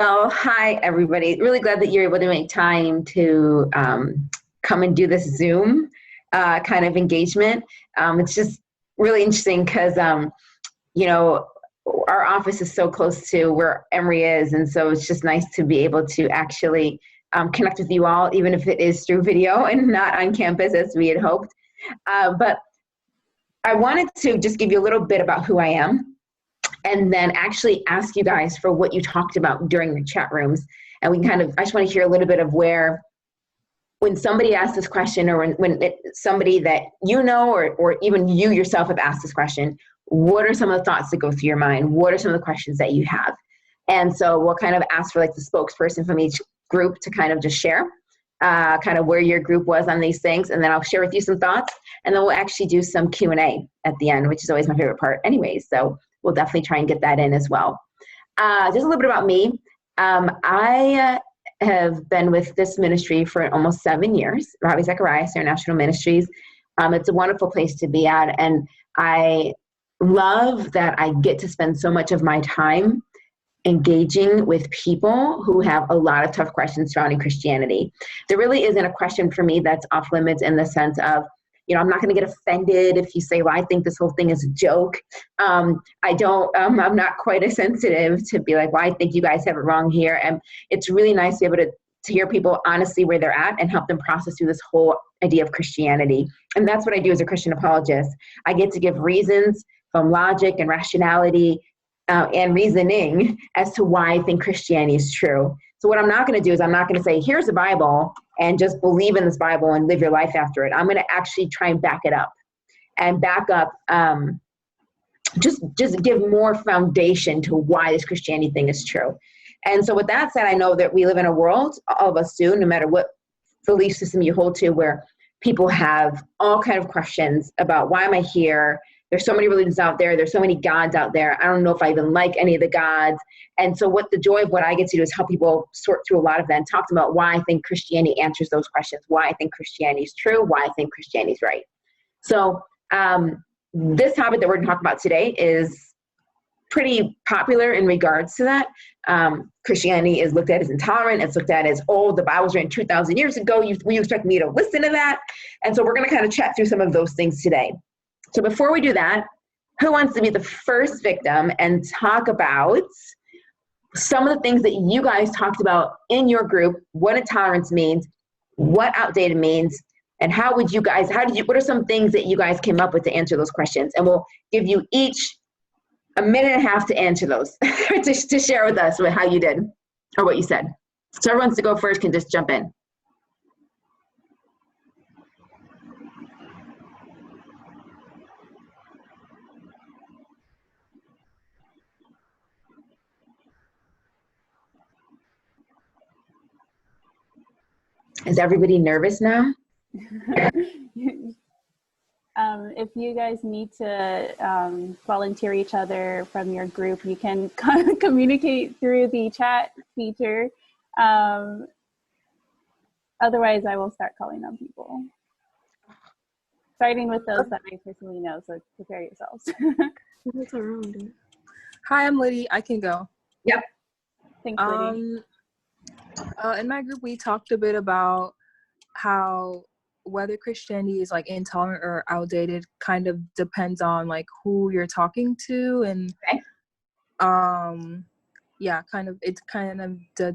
Well, hi, everybody. Really glad that you're able to make time to come and do this Zoom kind of engagement. It's just really interesting because, you know, our office is so close to where Emory is. And so it's just nice to be able to actually connect with you all, even if it is through video and not on campus as we had hoped. But I wanted to just give you a little bit about who I am, and then actually ask you guys for what you talked about during the chat rooms. And we I just want to hear a little bit of when somebody asks this question, or somebody that you know, or even you yourself have asked this question, what are some of the thoughts that go through your mind? What are some of the questions that you have? And so we'll kind of ask for like the spokesperson from each group to kind of just share kind of where your group was on these things. And then I'll share with you some thoughts. And then we'll actually do some Q&A at the end, which is always my favorite part anyways. So we'll definitely try and get that in as well. Just a little bit about me. I have been with this ministry for almost 7 years, Ravi Zacharias, International Ministries. It's a wonderful place to be at. And I love that I get to spend so much of my time engaging with people who have a lot of tough questions surrounding Christianity. There really isn't a question for me that's off limits in the sense of, I'm not going to get offended if you say, well, I think this whole thing is a joke. I'm not quite as sensitive to be like, well, I think you guys have it wrong here. And it's really nice to be able to hear people honestly where they're at and help them process through this whole idea of Christianity. And that's what I do as a Christian apologist. I get to give reasons from logic and rationality and reasoning as to why I think Christianity is true. So what I'm not going to do is I'm not going to say, here's the Bible and just believe in this Bible and live your life after it. I'm going to actually try and back it up just give more foundation to why this Christianity thing is true. And so with that said, I know that we live in a world, all of us do, no matter what belief system you hold to, where people have all kinds of questions about why am I here? There's so many religions out there. There's so many gods out there. I don't know if I even like any of the gods. And so the joy of what I get to do is help people sort through a lot of that and talk about why I think Christianity answers those questions, why I think Christianity is true, why I think Christianity is right. So this topic that we're going to talk about today is pretty popular in regards to that. Christianity is looked at as intolerant. It's looked at as, oh, the Bible was written 2,000 years ago. Will you expect me to listen to that? And so we're going to kind of chat through some of those things today. So before we do that, who wants to be the first victim and talk about some of the things that you guys talked about in your group, what intolerance means, what outdated means, and what are some things that you guys came up with to answer those questions? And we'll give you each a minute and a half to answer those, to share with us how you did or what you said. So whoever wants to go first can just jump in. Is everybody nervous now? If you guys need to volunteer each other from your group, you can communicate through the chat feature. Otherwise, I will start calling on people. Starting with those that I personally know, so prepare yourselves. Hi, I'm Liddy. I can go. Yep. Thanks, Liddy. In my group, we talked a bit about how whether Christianity is like intolerant or outdated kind of depends on like who you're talking to, and it kind of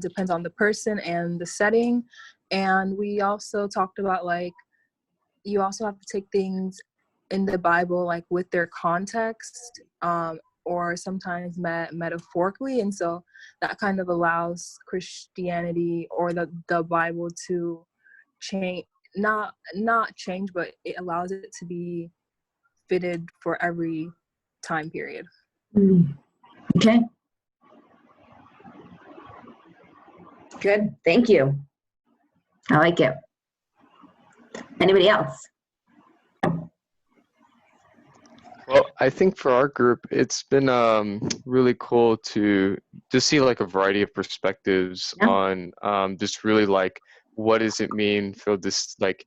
depends on the person and the setting. And we also talked about like you also have to take things in the Bible like with their context, or sometimes metaphorically, and so that kind of allows Christianity or the Bible to change, not change, but it allows it to be fitted for every time period. Okay. Good. Thank you. I like it. Anybody else? Well, I think for our group, it's been really cool to see like a variety of perspectives on just really like, what does it mean for this like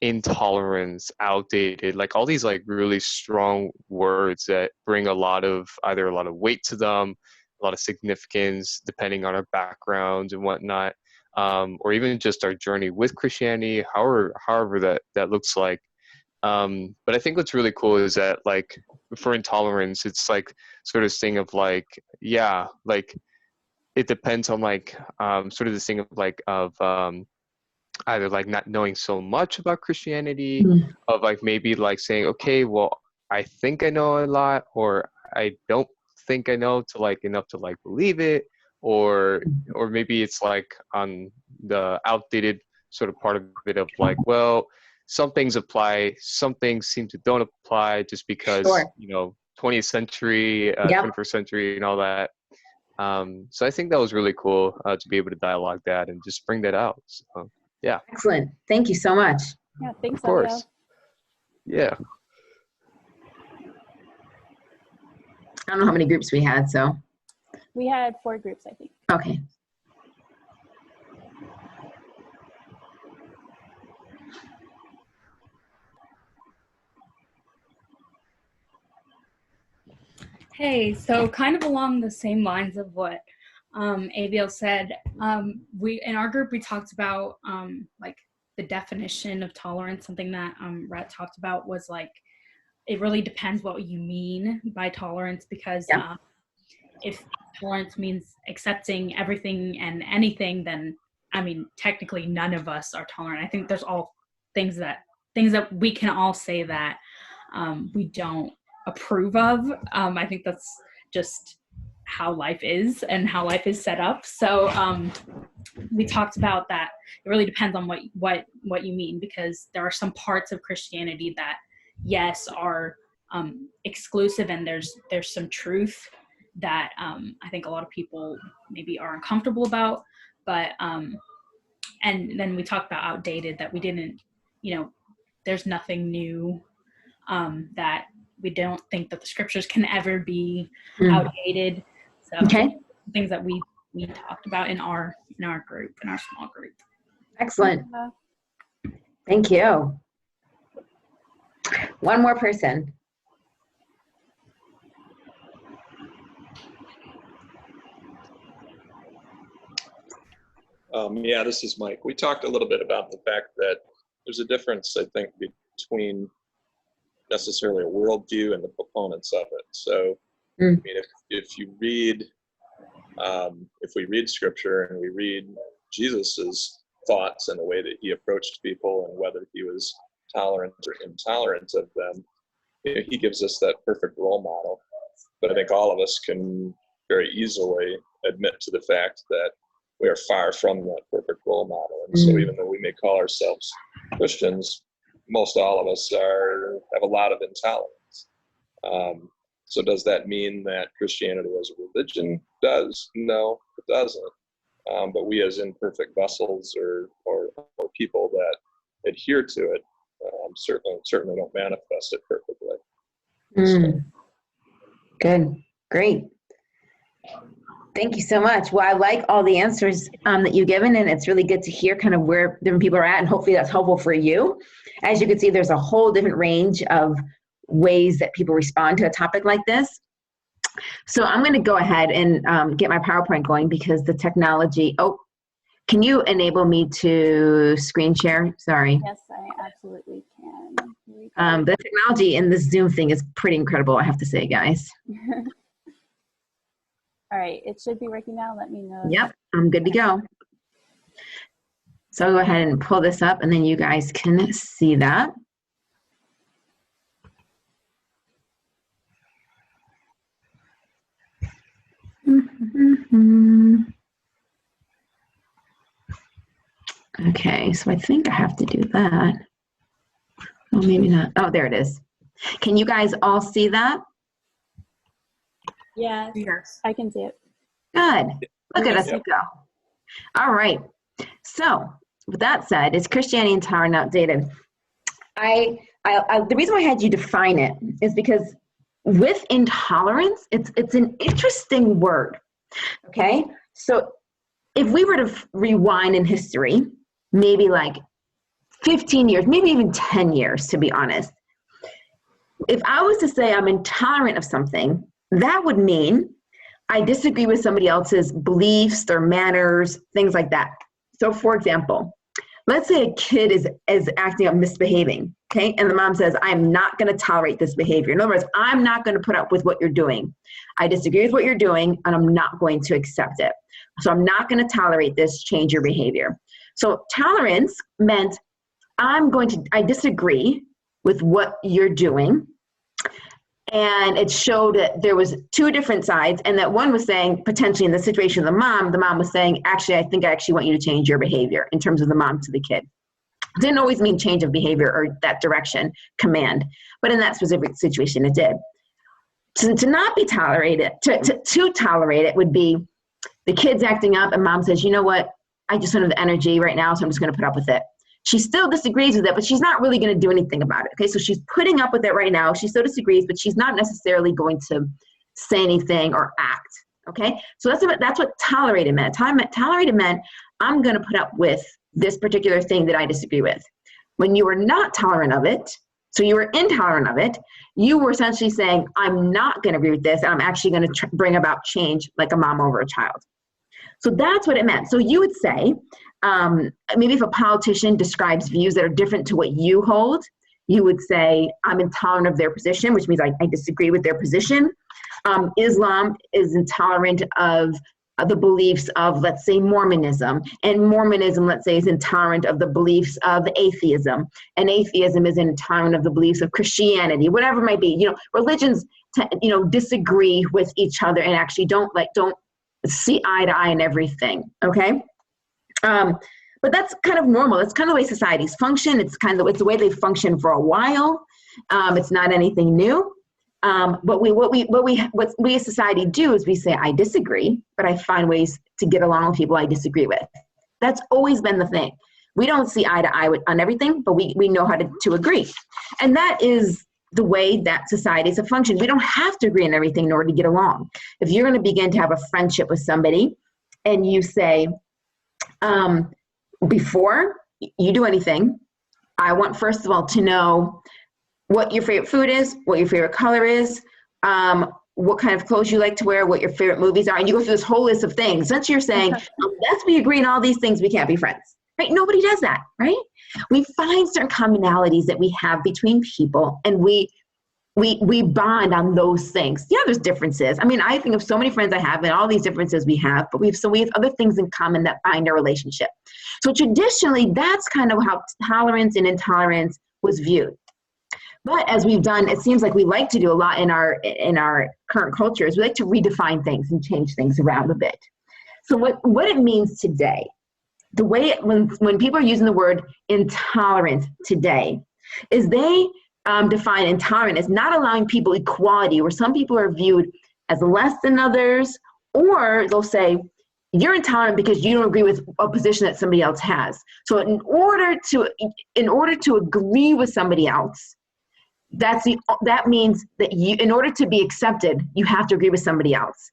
intolerance, outdated, like all these like really strong words that bring either a lot of weight to them, lot of significance depending on our backgrounds and whatnot, or even just our journey with Christianity, however that looks like. But I think what's really cool is that, like, for intolerance, it's like sort of this thing of like, yeah, like it depends on like sort of this thing of like either like not knowing so much about Christianity, of like maybe like saying, okay, well, I think I know a lot, or I don't think I know to like enough to like believe it, or maybe it's like on the outdated sort of part of it of like, well, some things apply, some things seem to don't apply just because, Sure. 20th century, 21st century and all that. So I think that was really cool to be able to dialogue that and just bring that out. So, yeah. Excellent. Thank you so much. Yeah, thanks, Of course. Yeah. I don't know how many groups we had, so. We had 4 groups, I think. Okay. Hey, so kind of along the same lines of what Abiel said, we in our group we talked about like the definition of tolerance. Something that Rhett talked about was like it really depends what you mean by tolerance, because if tolerance means accepting everything and anything, then I mean technically none of us are tolerant. I think there's all things that we can all say that we don't approve of. I think that's just how life is and how life is set up. So we talked about that. It really depends on what you mean, because there are some parts of Christianity that, yes, are exclusive, and there's some truth that I think a lot of people maybe are uncomfortable about. But and then we talked about outdated, that we didn't, there's nothing new, that we don't think that the scriptures can ever be outdated. So things that we talked about in our group, in our small group. Excellent. Thank you. One more person. Yeah, this is Mike. We talked a little bit about the fact that there's a difference, I think, between necessarily a worldview and the proponents of it. So, I mean, if you read, if we read scripture and we read Jesus's thoughts and the way that he approached people and whether he was tolerant or intolerant of them, he gives us that perfect role model. But I think all of us can very easily admit to the fact that we are far from that perfect role model. And so even though we may call ourselves Christians, most all of us have a lot of intolerance. So does that mean that Christianity as a religion does? No, it doesn't. But we as imperfect vessels or people that adhere to it certainly don't manifest it perfectly. So. Good. Great. Thank you so much. Well, I like all the answers that you've given, and it's really good to hear kind of where different people are at, and hopefully that's helpful for you. As you can see, there's a whole different range of ways that people respond to a topic like this. So I'm going to go ahead and get my PowerPoint going, because the technology, can you enable me to screen share? Sorry. Yes, I absolutely can. The technology in this Zoom thing is pretty incredible, I have to say, guys. All right, it should be working now. Let me know. Yep, I'm good to go. So I'll go ahead and pull this up, and then you guys can see that. Okay, so I think I have to do that. Oh, maybe not. Oh, there it is. Can you guys all see that? Yes, I can see it. Good. Look at us go. All right. So with that said, is Christianity intolerant and outdated? The reason why I had you define it is because with intolerance, it's an interesting word. Okay. So if we were to rewind in history, maybe like 15 years, maybe even 10 years, to be honest, if I was to say I'm intolerant of something, that would mean I disagree with somebody else's beliefs, their manners, things like that. So for example, let's say a kid is acting up, misbehaving, okay? And the mom says, I'm not going to tolerate this behavior. In other words, I'm not going to put up with what you're doing. I disagree with what you're doing, and I'm not going to accept it. So I'm not going to tolerate this, change your behavior. So tolerance meant I disagree with what you're doing. And it showed that there was two different sides, and that one was saying, potentially in the situation of the mom was saying, actually, I think I actually want you to change your behavior, in terms of the mom to the kid. It didn't always mean change of behavior or that direction, command, but in that specific situation it did. To not be tolerated, to tolerate it would be the kid's acting up and mom says, you know what, I just don't have the energy right now, so I'm just going to put up with it. She still disagrees with it, but she's not really going to do anything about it. Okay, so she's putting up with it right now. She still disagrees, but she's not necessarily going to say anything or act. Okay, so that's what tolerated meant. Tolerated meant I'm going to put up with this particular thing that I disagree with. When you were not tolerant of it, so you were intolerant of it, you were essentially saying, I'm not going to agree with this, and I'm actually going to bring about change, like a mom over a child. So that's what it meant. So you would say, maybe if a politician describes views that are different to what you hold, you would say, I'm intolerant of their position, which means I disagree with their position. Islam is intolerant of the beliefs of, let's say, Mormonism. And Mormonism, let's say, is intolerant of the beliefs of atheism. And atheism is intolerant of the beliefs of Christianity, whatever it might be. Religions, disagree with each other and actually don't see eye to eye in everything, okay? But that's kind of normal. That's kind of the way societies function. It's the way they've functioned for a while. It's not anything new. But what we as society do is we say, I disagree, but I find ways to get along with people I disagree with. That's always been the thing. We don't see eye to eye on everything, but we know how to agree. And that is the way that societies have functioned. We don't have to agree on everything in order to get along. If you're going to begin to have a friendship with somebody and you say, before you do anything, I want, first of all, to know what your favorite food is, what your favorite color is, what kind of clothes you like to wear, what your favorite movies are, and you go through this whole list of things. Since you're saying, unless we agree on all these things, we can't be friends, right? Nobody does that, right? We find certain commonalities that we have between people, and we bond on those things. Yeah, there's differences. I mean, I think of so many friends I have and all these differences we have, but we have other things in common that bind our relationship. So traditionally, that's kind of how tolerance and intolerance was viewed. But as we've done, it seems like we like to do a lot in our current culture is we like to redefine things and change things around a bit. So what it means today, the way when people are using the word intolerant today, is they define intolerant as not allowing people equality, where some people are viewed as less than others, or they'll say, you're intolerant because you don't agree with a position that somebody else has. So in order to agree with somebody else, that means that in order to be accepted, you have to agree with somebody else.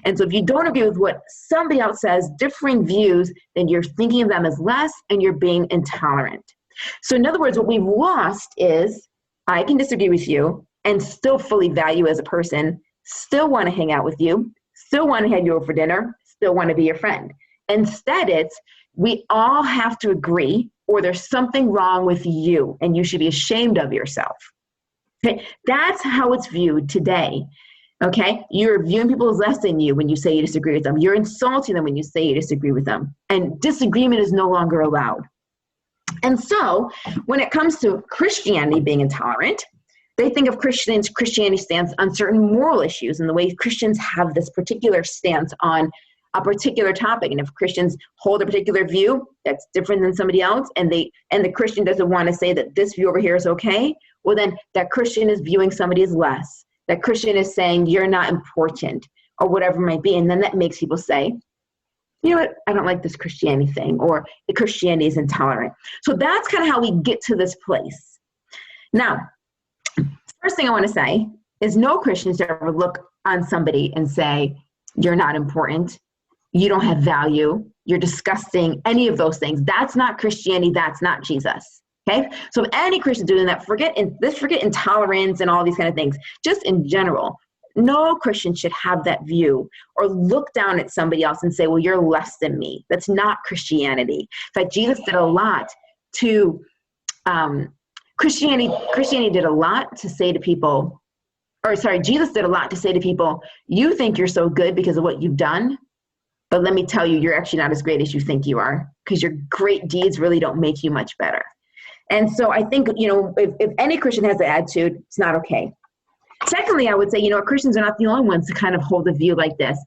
And so if you don't agree with what somebody else says, differing views, then you're thinking of them as less and you're being intolerant. So in other words, what we've lost is I can disagree with you and still fully value you as a person, still want to hang out with you, still want to have you over for dinner, still want to be your friend. Instead, we all have to agree or there's something wrong with you and you should be ashamed of yourself. Okay, that's how it's viewed today. Okay, you're viewing people as less than you when you say you disagree with them. You're insulting them when you say you disagree with them. And disagreement is no longer allowed. And so when it comes to Christianity being intolerant, they think of Christianity stance on certain moral issues and the way Christians have this particular stance on a particular topic. And if Christians hold a particular view that's different than somebody else, and the Christian doesn't want to say that this view over here is okay, well then that Christian is viewing somebody as less. That Christian is saying you're not important or whatever it might be. And then that makes people say, you know what, I don't like this Christianity thing, or the Christianity is intolerant. So that's kind of how we get to this place. Now, first thing I want to say is no Christians ever look on somebody and say, you're not important, you don't have value, you're disgusting, any of those things. That's not Christianity, that's not Jesus. Okay, so if any Christian doing that, forget intolerance and all these kind of things. Just in general, no Christian should have that view or look down at somebody else and say, well, you're less than me. That's not Christianity. In fact, Jesus did a lot to, Christianity did a lot to say to people, Jesus did a lot to say to people, you think you're so good because of what you've done, but let me tell you, you're actually not as great as you think you are, because your great deeds really don't make you much better. And so I think, if any Christian has that attitude, it's not okay. Secondly, I would say, Christians are not the only ones to kind of hold a view like this.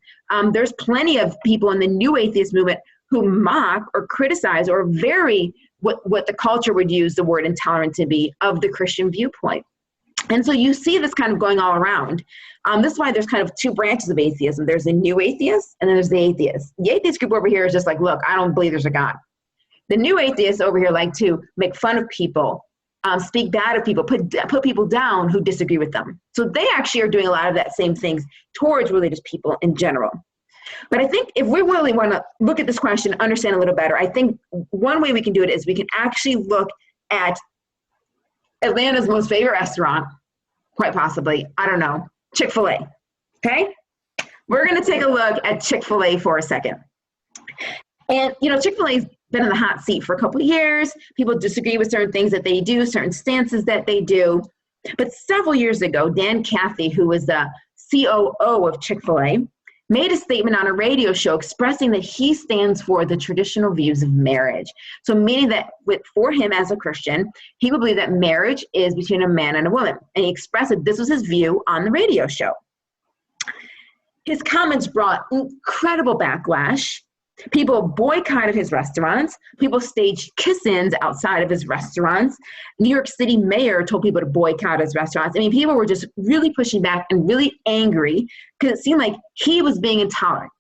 There's plenty of people in the new atheist movement who mock or criticize or vary what the culture would use the word intolerant to be of the Christian viewpoint. And so you see this kind of going all around. This is why there's kind of two branches of atheism. There's the new atheist, and then there's the atheist. The atheist group over here is just like, look, I don't believe there's a God. The new atheists over here like to make fun of people, speak bad of people, put people down who disagree with them. So they actually are doing a lot of that same things towards religious people in general. But I think if we really want to look at this question, understand a little better, I think one way we can do it is we can actually look at Atlanta's most favorite restaurant, quite possibly, I don't know, Chick-fil-A, okay? We're going to take a look at Chick-fil-A for a second. And, Chick-fil-A's been in the hot seat for a couple of years. People disagree with certain things that they do, certain stances that they do. But several years ago, Dan Cathy, who was the COO of Chick-fil-A, made a statement on a radio show expressing that he stands for the traditional views of marriage. So meaning that for him as a Christian, he would believe that marriage is between a man and a woman. And he expressed that this was his view on the radio show. His comments brought incredible backlash. People boycotted his restaurants. People staged kiss-ins outside of his restaurants. New York City mayor told people to boycott his restaurants. I mean, people were just really pushing back and really angry because it seemed like he was being intolerant.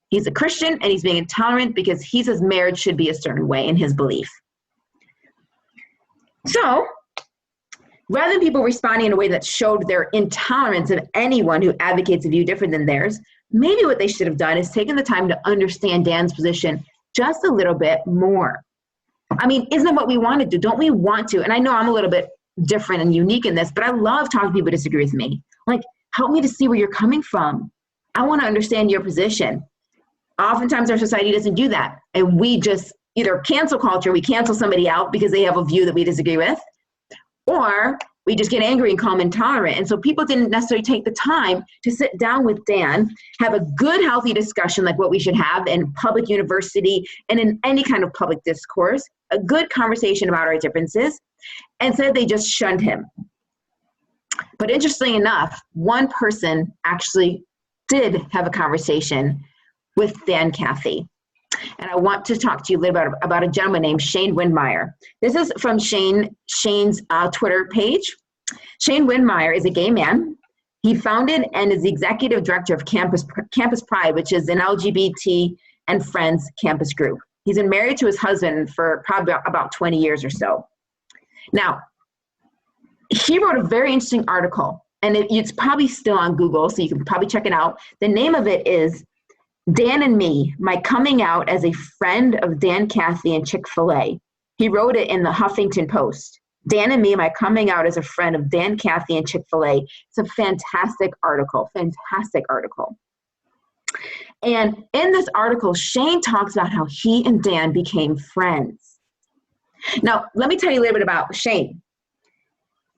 He's a Christian and he's being intolerant because he says marriage should be a certain way in his belief. So rather than people responding in a way that showed their intolerance of anyone who advocates a view different than theirs, maybe what they should have done is taken the time to understand Dan's position just a little bit more. I mean, isn't that what we want to do? Don't we want to? And I know I'm a little bit different and unique in this, but I love talking to people who disagree with me. Like, help me to see where you're coming from. I want to understand your position. Oftentimes our society doesn't do that. And we just either cancel culture, we cancel somebody out because they have a view that we disagree with, or we just get angry and call them intolerant. And so people didn't necessarily take the time to sit down with Dan, have a good, healthy discussion like what we should have in public university and in any kind of public discourse, a good conversation about our differences, and said they just shunned him. But interestingly enough, one person actually did have a conversation with Dan Cathy. And I want to talk to you a little bit about a gentleman named Shane Windmeyer. This is from Shane's Twitter page. Shane Windmeyer is a gay man. He founded and is the executive director of Campus Pride, which is an LGBT and Friends campus group. He's been married to his husband for probably about 20 years or so. Now, he wrote a very interesting article, and it's probably still on Google, so you can probably check it out. The name of it is Dan and Me, My Coming Out as a Friend of Dan Cathy and Chick-fil-A. He wrote it in the Huffington Post. Dan and Me, My Coming Out as a Friend of Dan Cathy and Chick-fil-A. It's a fantastic article. And in this article, Shane talks about how he and Dan became friends. Now, let me tell you a little bit about Shane.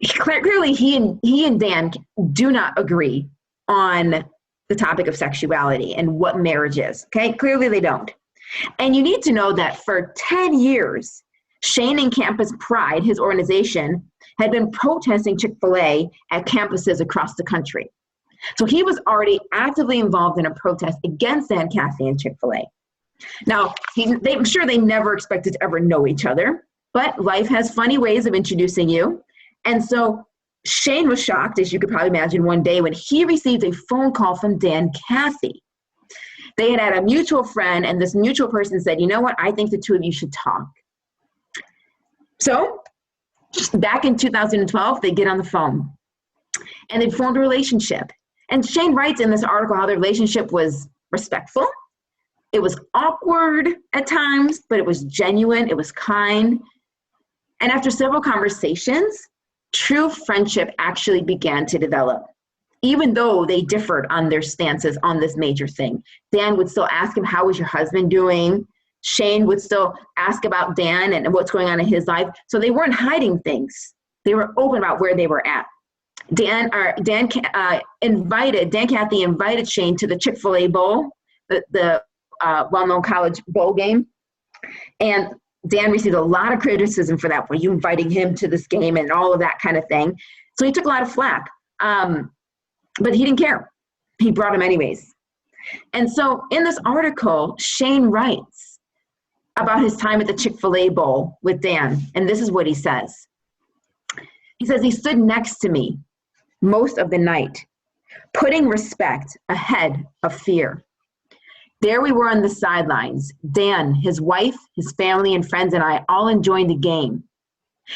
Clearly, he and Dan do not agree on the topic of sexuality and what marriage is, okay? Clearly they don't. And you need to know that for 10 years, Shane and Campus Pride, his organization, had been protesting Chick-fil-A at campuses across the country. So he was already actively involved in a protest against Dan Cathy and Chick-fil-A. Now, I'm sure they never expected to ever know each other, but life has funny ways of introducing you. And so Shane was shocked, as you could probably imagine, one day when he received a phone call from Dan Cathy. They had a mutual friend, and this mutual person said, you know what, I think the two of you should talk. So back in 2012, they get on the phone, and they formed a relationship. And Shane writes in this article how their relationship was respectful. It was awkward at times, but it was genuine, it was kind. And after several conversations, true friendship actually began to develop. even though they differed on their stances on this major thing. Dan would still ask him, how is your husband doing? Shane would still ask about Dan and what's going on in his life. So they weren't hiding things. They were open about where they were at. Dan Cathy invited Shane to the Chick-fil-A Bowl, the well-known college bowl game. And Dan received a lot of criticism for that. Were you inviting him to this game and all of that kind of thing? So he took a lot of flack. But he didn't care. He brought him anyways. And so in this article, Shane writes about his time at the Chick-fil-A Bowl with Dan. And this is what he says. He says, he stood next to me most of the night, putting respect ahead of fear. There we were on the sidelines. Dan, his wife, his family, and friends, and I all enjoying the game.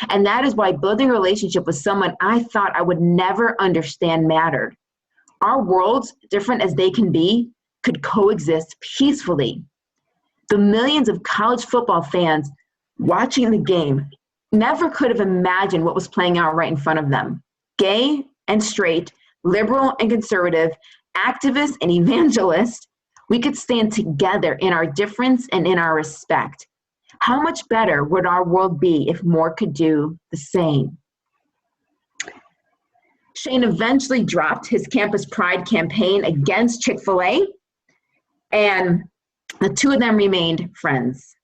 And that is why building a relationship with someone I thought I would never understand mattered. Our worlds, different as they can be, could coexist peacefully. The millions of college football fans watching the game never could have imagined what was playing out right in front of them. Gay and straight, liberal and conservative, activist and evangelist, we could stand together in our difference and in our respect. How much better would our world be if more could do the same? Shane eventually dropped his Campus Pride campaign against Chick-fil-A, and the two of them remained friends.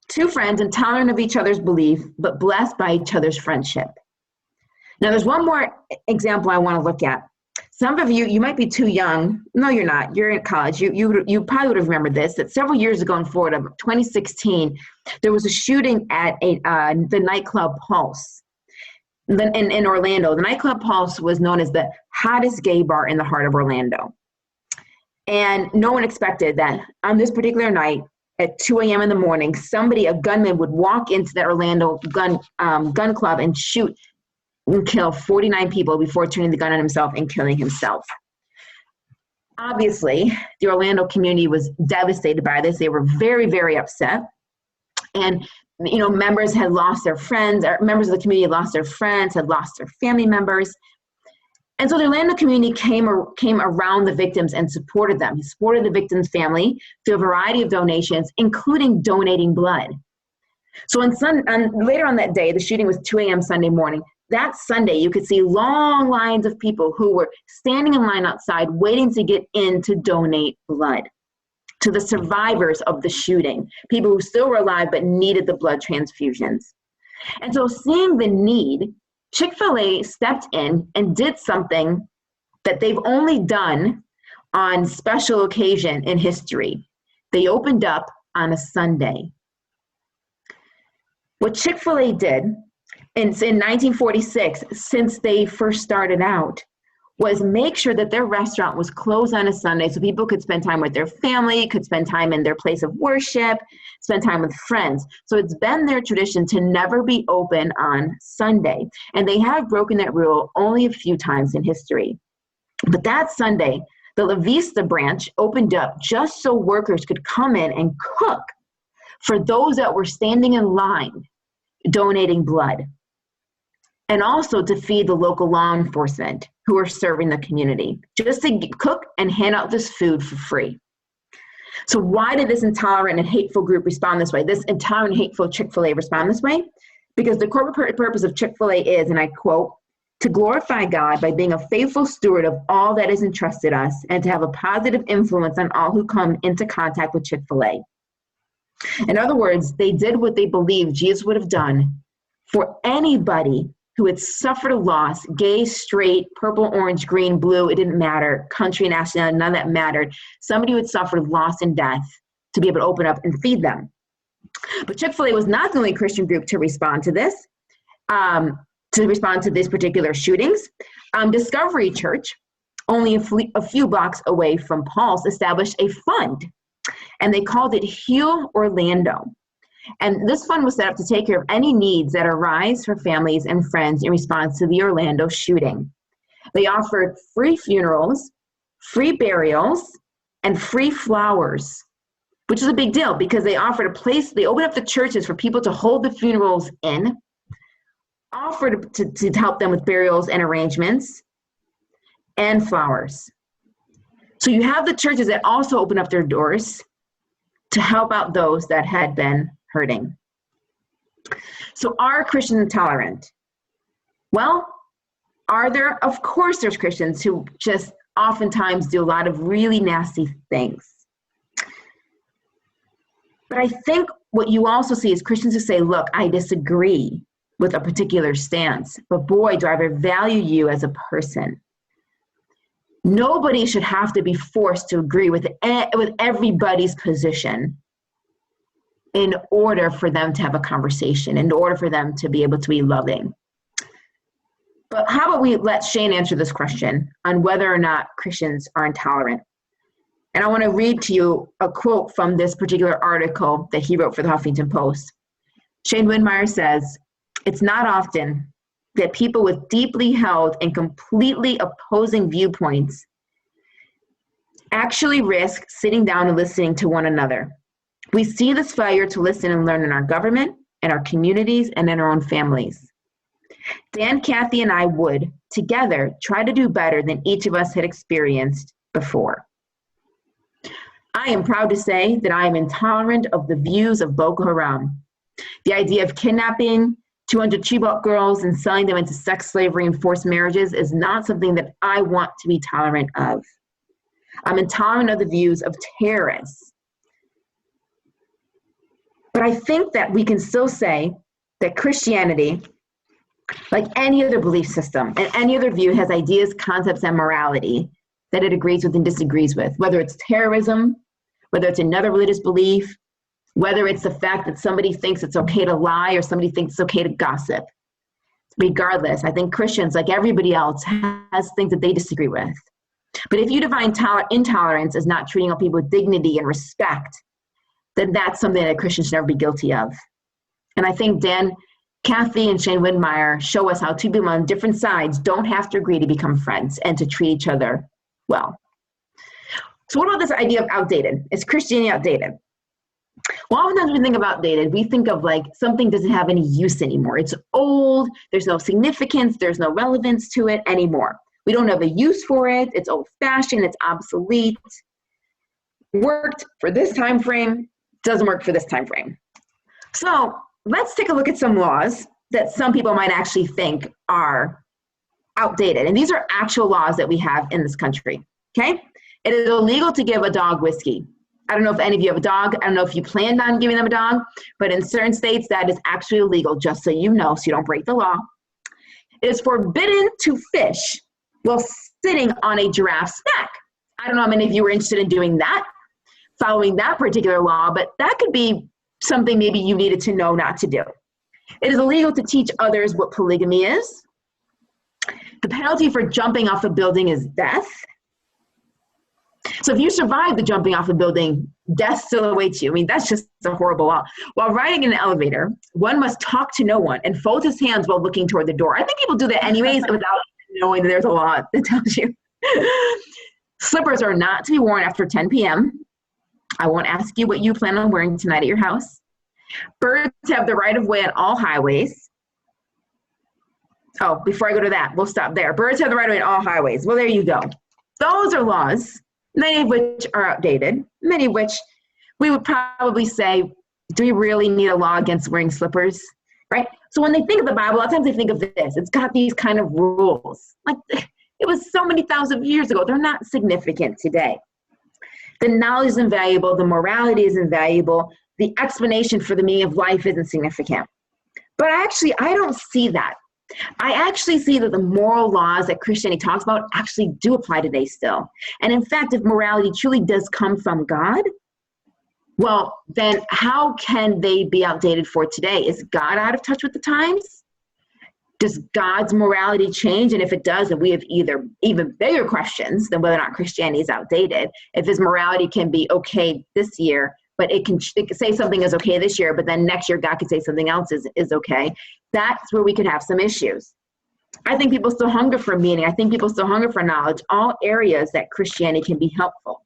Two friends intolerant of each other's belief, but blessed by each other's friendship. Now, there's one more example I want to look at. Some of you might be too young. No, you're not. You're in college. You probably would have remembered this, that several years ago in Florida, 2016, there was a shooting at the nightclub Pulse in Orlando. The nightclub Pulse was known as the hottest gay bar in the heart of Orlando. And no one expected that on this particular night at 2 a.m. in the morning, a gunman would walk into that Orlando gun club and shoot and kill 49 people before turning the gun on himself and killing himself. Obviously, the Orlando community was devastated by this. They were very, very upset. And, members had lost their friends, or members of the community had lost their friends, had lost their family members. And so the Orlando community came around the victims and supported them. He supported the victim's family through a variety of donations, including donating blood. So later on that day, the shooting was 2 a.m. Sunday morning. That Sunday, you could see long lines of people who were standing in line outside waiting to get in to donate blood to the survivors of the shooting, people who still were alive but needed the blood transfusions. And so seeing the need, Chick-fil-A stepped in and did something that they've only done on special occasion in history. They opened up on a Sunday. What Chick-fil-A did in 1946, since they first started out, was make sure that their restaurant was closed on a Sunday so people could spend time with their family, could spend time in their place of worship, spend time with friends. So it's been their tradition to never be open on Sunday. And they have broken that rule only a few times in history. But that Sunday, the La Vista branch opened up just so workers could come in and cook for those that were standing in line donating blood, and also to feed the local law enforcement who were serving the community, just to cook and hand out this food for free. So why did this intolerant and hateful group respond this way? This intolerant and hateful Chick-fil-A respond this way? Because the corporate purpose of Chick-fil-A is, and I quote, to glorify God by being a faithful steward of all that is entrusted us and to have a positive influence on all who come into contact with Chick-fil-A. In other words, they did what they believed Jesus would have done for anybody who had suffered a loss, gay, straight, purple, orange, green, blue, it didn't matter, country, nationality, none of that mattered. Somebody who had suffered loss and death to be able to open up and feed them. But Chick-fil-A was not the only Christian group to respond to this, to respond to these particular shootings. Discovery Church, only a few blocks away from Pulse, established a fund, and they called it Heal Orlando. And this fund was set up to take care of any needs that arise for families and friends in response to the Orlando shooting. They offered free funerals, free burials, and free flowers, which is a big deal because they offered a place, they opened up the churches for people to hold the funerals in, offered to help them with burials and arrangements, and flowers. So you have the churches that also open up their doors to help out those that had been hurting. So are Christians intolerant? Well, are there? Of course there's Christians who just oftentimes do a lot of really nasty things. But I think what you also see is Christians who say, look, I disagree with a particular stance, but boy, do I value you as a person. Nobody should have to be forced to agree with everybody's position in order for them to have a conversation, in order for them to be able to be loving. But how about we let Shane answer this question on whether or not Christians are intolerant? And I want to read to you a quote from this particular article that he wrote for the Huffington Post. Shane Windmeyer says, "It's not often that people with deeply held and completely opposing viewpoints actually risk sitting down and listening to one another. We see this failure to listen and learn in our government, in our communities, and in our own families. Dan, Kathy, and I would, together, try to do better than each of us had experienced before. I am proud to say that I am intolerant of the views of Boko Haram. The idea of kidnapping 200 Chibok girls and selling them into sex slavery and forced marriages is not something that I want to be tolerant of. I'm intolerant of the views of terrorists. But I think that we can still say that Christianity, like any other belief system and any other view, has ideas, concepts, and morality that it agrees with and disagrees with, whether it's terrorism, whether it's another religious belief, whether it's the fact that somebody thinks it's okay to lie or somebody thinks it's okay to gossip. Regardless, I think Christians, like everybody else, has things that they disagree with. But if you define intolerance as not treating all people with dignity and respect, then that's something that Christians should never be guilty of. And I think Dan, Kathy, and Shane Windmeyer show us how two people on different sides don't have to agree to become friends and to treat each other well. So what about this idea of outdated? Is Christianity outdated? Well, oftentimes when we think of outdated, we think of like something doesn't have any use anymore. It's old, there's no significance, there's no relevance to it anymore. We don't have a use for it, it's old-fashioned, it's obsolete. Worked for this time frame, doesn't work for this time frame. So let's take a look at some laws that some people might actually think are outdated. And these are actual laws that we have in this country, okay? It is illegal to give a dog whiskey. I don't know if any of you have a dog. I don't know if you planned on giving them a dog, but in certain states that is actually illegal, just so you know, so you don't break the law. It is forbidden to fish while sitting on a giraffe's neck. I don't know how many of you were interested in doing that, following that particular law, but that could be something maybe you needed to know not to do. It is illegal to teach others what polygamy is. The penalty for jumping off a building is death. So if you survive the jumping off a building, death still awaits you. I mean, that's just a horrible law. While riding in an elevator, one must talk to no one and fold his hands while looking toward the door. I think people do that anyways without knowing that there's a law that tells you. Slippers are not to be worn after 10 p.m. I won't ask you what you plan on wearing tonight at your house. Birds have the right of way on all highways. Oh, before I go to that, we'll stop there. Birds have the right of way on all highways. Well, there you go. Those are laws, many of which are outdated, many of which we would probably say, do we really need a law against wearing slippers, right? So when they think of the Bible, a lot of times they think of this. It's got these kind of rules. Like, it was so many thousands of years ago. They're not significant today. The knowledge is invaluable. The morality is invaluable. The explanation for the meaning of life isn't significant. But I don't see that. I actually see that the moral laws that Christianity talks about actually do apply today still. And in fact, if morality truly does come from God, well, then how can they be outdated for today? Is God out of touch with the times? Does God's morality change? And if it does, then we have either even bigger questions than whether or not Christianity is outdated. If his morality can be okay this year, but it can say something is okay this year, but then next year God could say something else is okay. That's where we could have some issues. I think people still hunger for meaning. I think people still hunger for knowledge, all areas that Christianity can be helpful.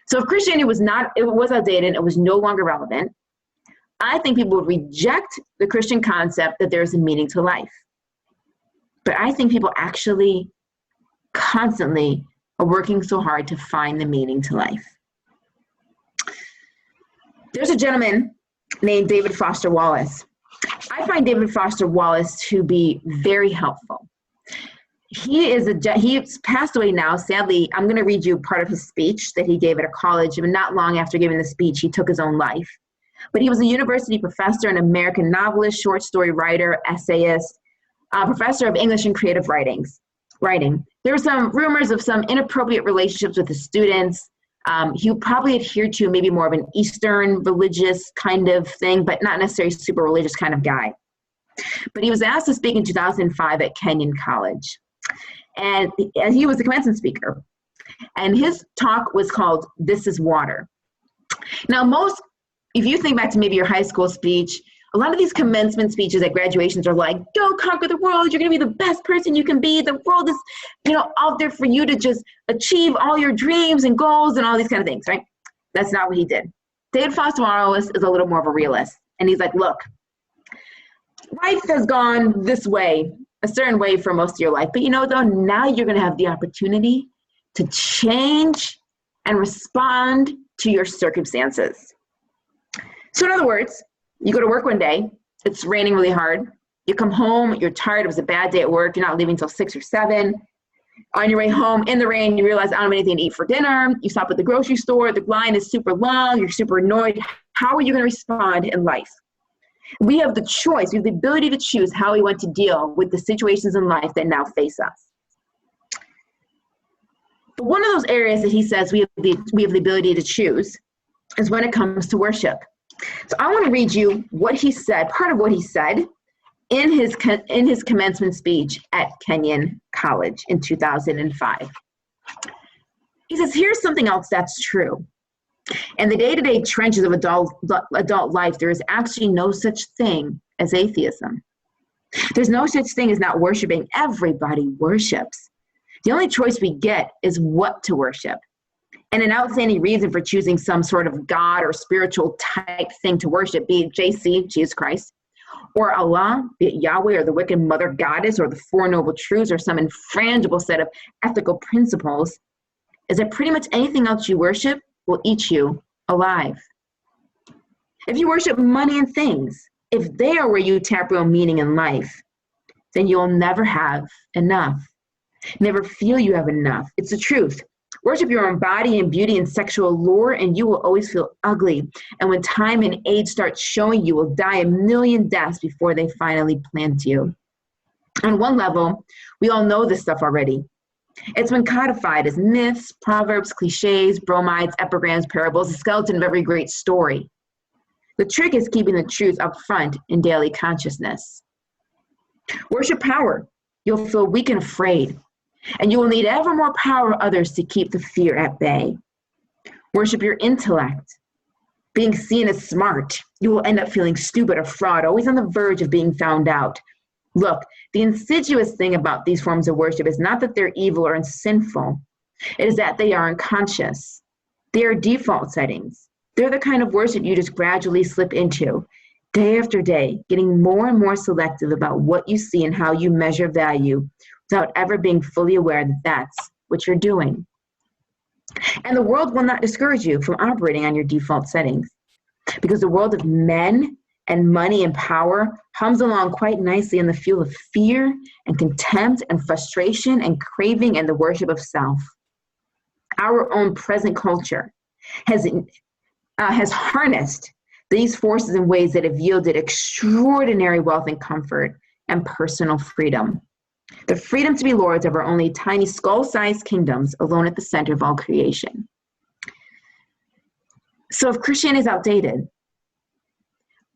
So if Christianity was outdated, it was no longer relevant, I think people would reject the Christian concept that there's a meaning to life. But I think people actually constantly are working so hard to find the meaning to life. There's a gentleman named David Foster Wallace. I find David Foster Wallace to be very helpful. He's passed away now. Sadly, I'm going to read you part of his speech that he gave at a college. And not long after giving the speech, he took his own life. But he was a university professor, an American novelist, short story writer, essayist, professor of English and creative writing. There were some rumors of some inappropriate relationships with his students. He probably adhered to maybe more of an Eastern religious kind of thing, but not necessarily super religious kind of guy. But he was asked to speak in 2005 at Kenyon College. And he was the commencement speaker. And his talk was called, "This is Water." Now, if you think back to maybe your high school speech, a lot of these commencement speeches at graduations are like, go conquer the world. You're going to be the best person you can be. The world is, out there for you to just achieve all your dreams and goals and all these kind of things, right? That's not what he did. David Foster Wallace is a little more of a realist. And he's like, look, life has gone this way, a certain way for most of your life. But though, now you're going to have the opportunity to change and respond to your circumstances. So in other words, you go to work one day, it's raining really hard. You come home, you're tired, it was a bad day at work, you're not leaving till 6 or 7. On your way home in the rain, you realize I don't have anything to eat for dinner. You stop at the grocery store, the line is super long, you're super annoyed. How are you going to respond in life? We have the choice, we have the ability to choose how we want to deal with the situations in life that now face us. But one of those areas that he says we have the ability to choose is when it comes to worship. So I want to read you what he said, part of what he said in his commencement speech at Kenyon College in 2005. He says, here's something else that's true. In the day-to-day trenches of adult life, there is actually no such thing as atheism. There's no such thing as not worshiping. Everybody worships. The only choice we get is what to worship. And an outstanding reason for choosing some sort of God or spiritual type thing to worship, be it JC, Jesus Christ, or Allah, be it Yahweh or the wicked mother goddess or the Four Noble Truths or some infrangible set of ethical principles, is that pretty much anything else you worship will eat you alive. If you worship money and things, if they are where you tap real meaning in life, then you'll never have enough. Never feel you have enough. It's the truth. Worship your own body and beauty and sexual allure, and you will always feel ugly. And when time and age start showing, you will die a million deaths before they finally plant you. On one level, we all know this stuff already. It's been codified as myths, proverbs, cliches, bromides, epigrams, parables, the skeleton of every great story. The trick is keeping the truth up front in daily consciousness. Worship power. You'll feel weak and afraid. And you will need ever more power of others to keep the fear at bay. Worship your intellect. Being seen as smart, you will end up feeling stupid or fraud, always on the verge of being found out. Look, the insidious thing about these forms of worship is not that they're evil or sinful. It is that they are unconscious. They are default settings. They're the kind of worship you just gradually slip into, day after day, getting more and more selective about what you see and how you measure value, without ever being fully aware that that's what you're doing. And the world will not discourage you from operating on your default settings, because the world of men and money and power hums along quite nicely in the fuel of fear and contempt and frustration and craving and the worship of self. Our own present culture has harnessed these forces in ways that have yielded extraordinary wealth and comfort and personal freedom. The freedom to be lords of our only tiny skull-sized kingdoms, alone at the center of all creation. So if Christianity is outdated,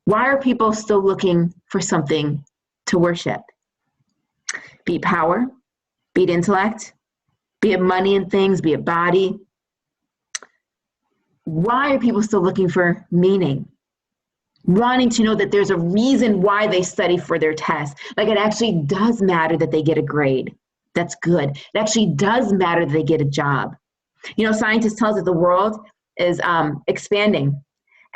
why are people still looking for something to worship? Be it power, be it intellect, be it money and things, be it body. Why are people still looking for meaning? Wanting to know that there's a reason why they study for their test. Like it actually does matter that they get a grade. That's good. It actually does matter that they get a job. Scientists tell us that the world is expanding.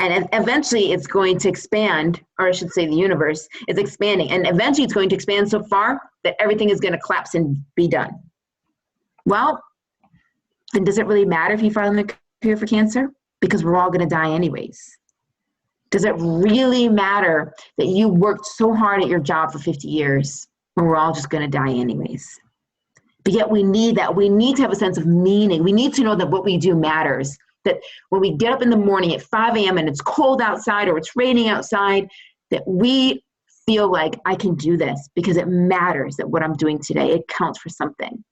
And eventually it's going to expand, or I should say the universe is expanding. And eventually it's going to expand so far that everything is going to collapse and be done. Well, then does it really matter if you finally cure for cancer? Because we're all going to die anyways. Does it really matter that you worked so hard at your job for 50 years when we're all just going to die anyways? But yet we need that. We need to have a sense of meaning. We need to know that what we do matters. That when we get up in the morning at 5 a.m. and it's cold outside or it's raining outside, that we feel like I can do this because it matters, that what I'm doing today, it counts for something.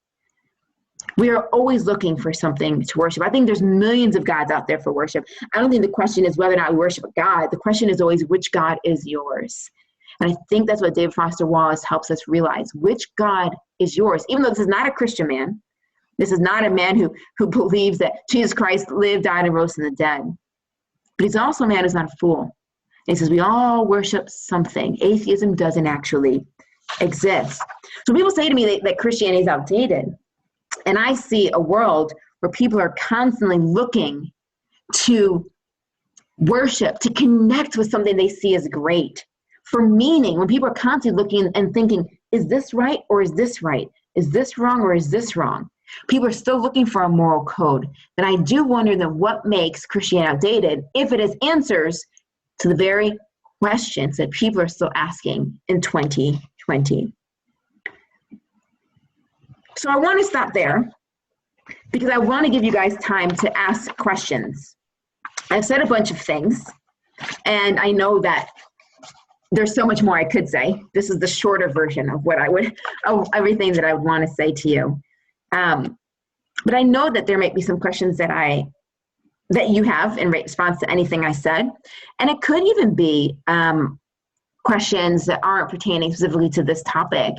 We are always looking for something to worship. I think there's millions of gods out there for worship. I don't think the question is whether or not we worship a God. The question is always, which God is yours? And I think that's what David Foster Wallace helps us realize. Which God is yours? Even though this is not a Christian man. This is not a man who believes that Jesus Christ lived, died, and rose from the dead. But he's also a man who's not a fool. And he says we all worship something. Atheism doesn't actually exist. So people say to me that Christianity is outdated. And I see a world where people are constantly looking to worship, to connect with something they see as great. For meaning, when people are constantly looking and thinking, is this right or is this right? Is this wrong or is this wrong? People are still looking for a moral code. And I do wonder then what makes Christianity outdated if it has answers to the very questions that people are still asking in 2020. So I want to stop there because I want to give you guys time to ask questions. I've said a bunch of things, and I know that there's so much more I could say. This is the shorter version of everything that I would want to say to you. But I know that there might be some questions that you have in response to anything I said. And it could even be questions that aren't pertaining specifically to this topic,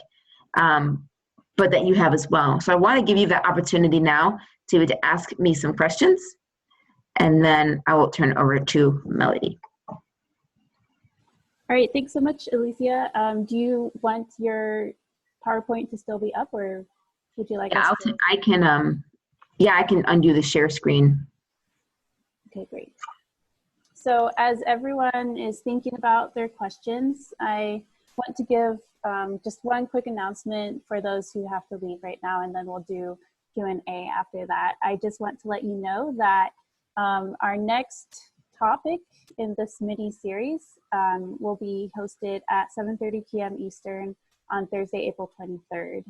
but that you have as well. So I want to give you that opportunity now to ask me some questions, and then I will turn it over to Melody. All right, thanks so much, Alycia. Do you want your PowerPoint to still be up, or would you like us to? I can undo the share screen. Okay, great. So as everyone is thinking about their questions, I want to give just one quick announcement for those who have to leave right now, and then we'll do Q&A after that. I just want to let you know that our next topic in this mini series will be hosted at 7:30 p.m. Eastern on Thursday, April 23rd.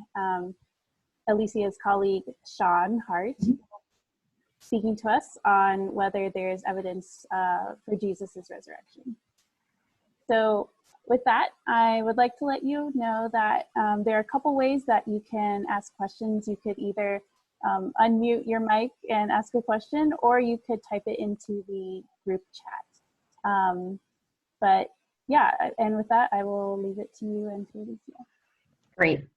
Alycia's colleague, Sean Hart, speaking to us on whether there's evidence for Jesus's resurrection. So with that, I would like to let you know that there are a couple ways that you can ask questions. You could either unmute your mic and ask a question, or you could type it into the group chat. But yeah, and with that, I will leave it to you and to Alycia. Great.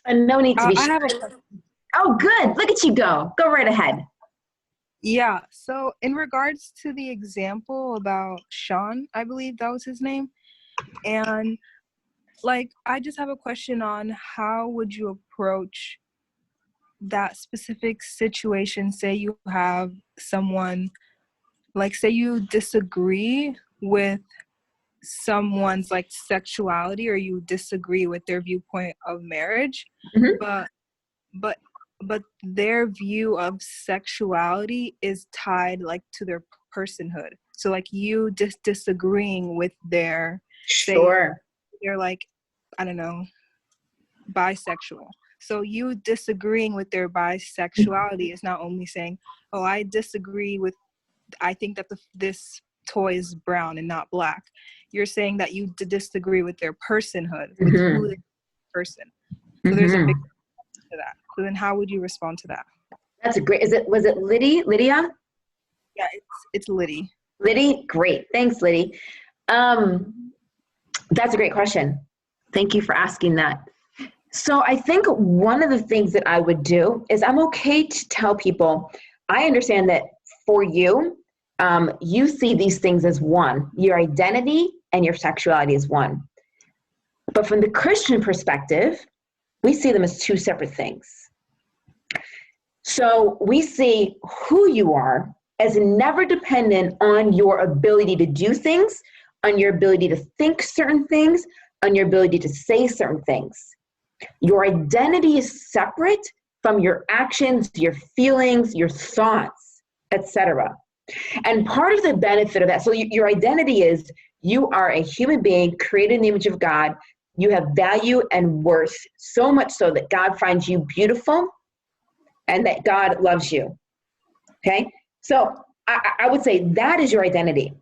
And no need to be I have a question. Oh, good. Look at you go. Go right ahead. Yeah, so in regards to the example about Sean, I believe that was his name, and like I just have a question on how would you approach that specific situation. Say you have someone, like say you disagree with someone's like sexuality, or you disagree with their viewpoint of marriage, but their view of sexuality is tied like to their personhood. So like you just disagreeing with their, Sure. they're like, I don't know, bisexual. So you disagreeing with their bisexuality is not only saying, oh, I disagree with, I think that this toy is brown and not black. You're saying that you disagree with their personhood, with who they person. So there's a big difference to that. So then how would you respond to that? That's a great, was it Lydia? Yeah, it's Liddy. Liddy? Great. Thanks, Liddy. That's a great question. Thank you for asking that. So I think one of the things that I would do is I'm okay to tell people, I understand that for you, you see these things as one. Your identity and your sexuality is one. But from the Christian perspective, we see them as two separate things. So we see who you are as never dependent on your ability to do things, on your ability to think certain things, on your ability to say certain things. Your identity is separate from your actions, your feelings, your thoughts, etc. And part of the benefit of that, so your identity is you are a human being created in the image of God. You have value and worth, so much so that God finds you beautiful and that God loves you. Okay? So I would say that is your identity.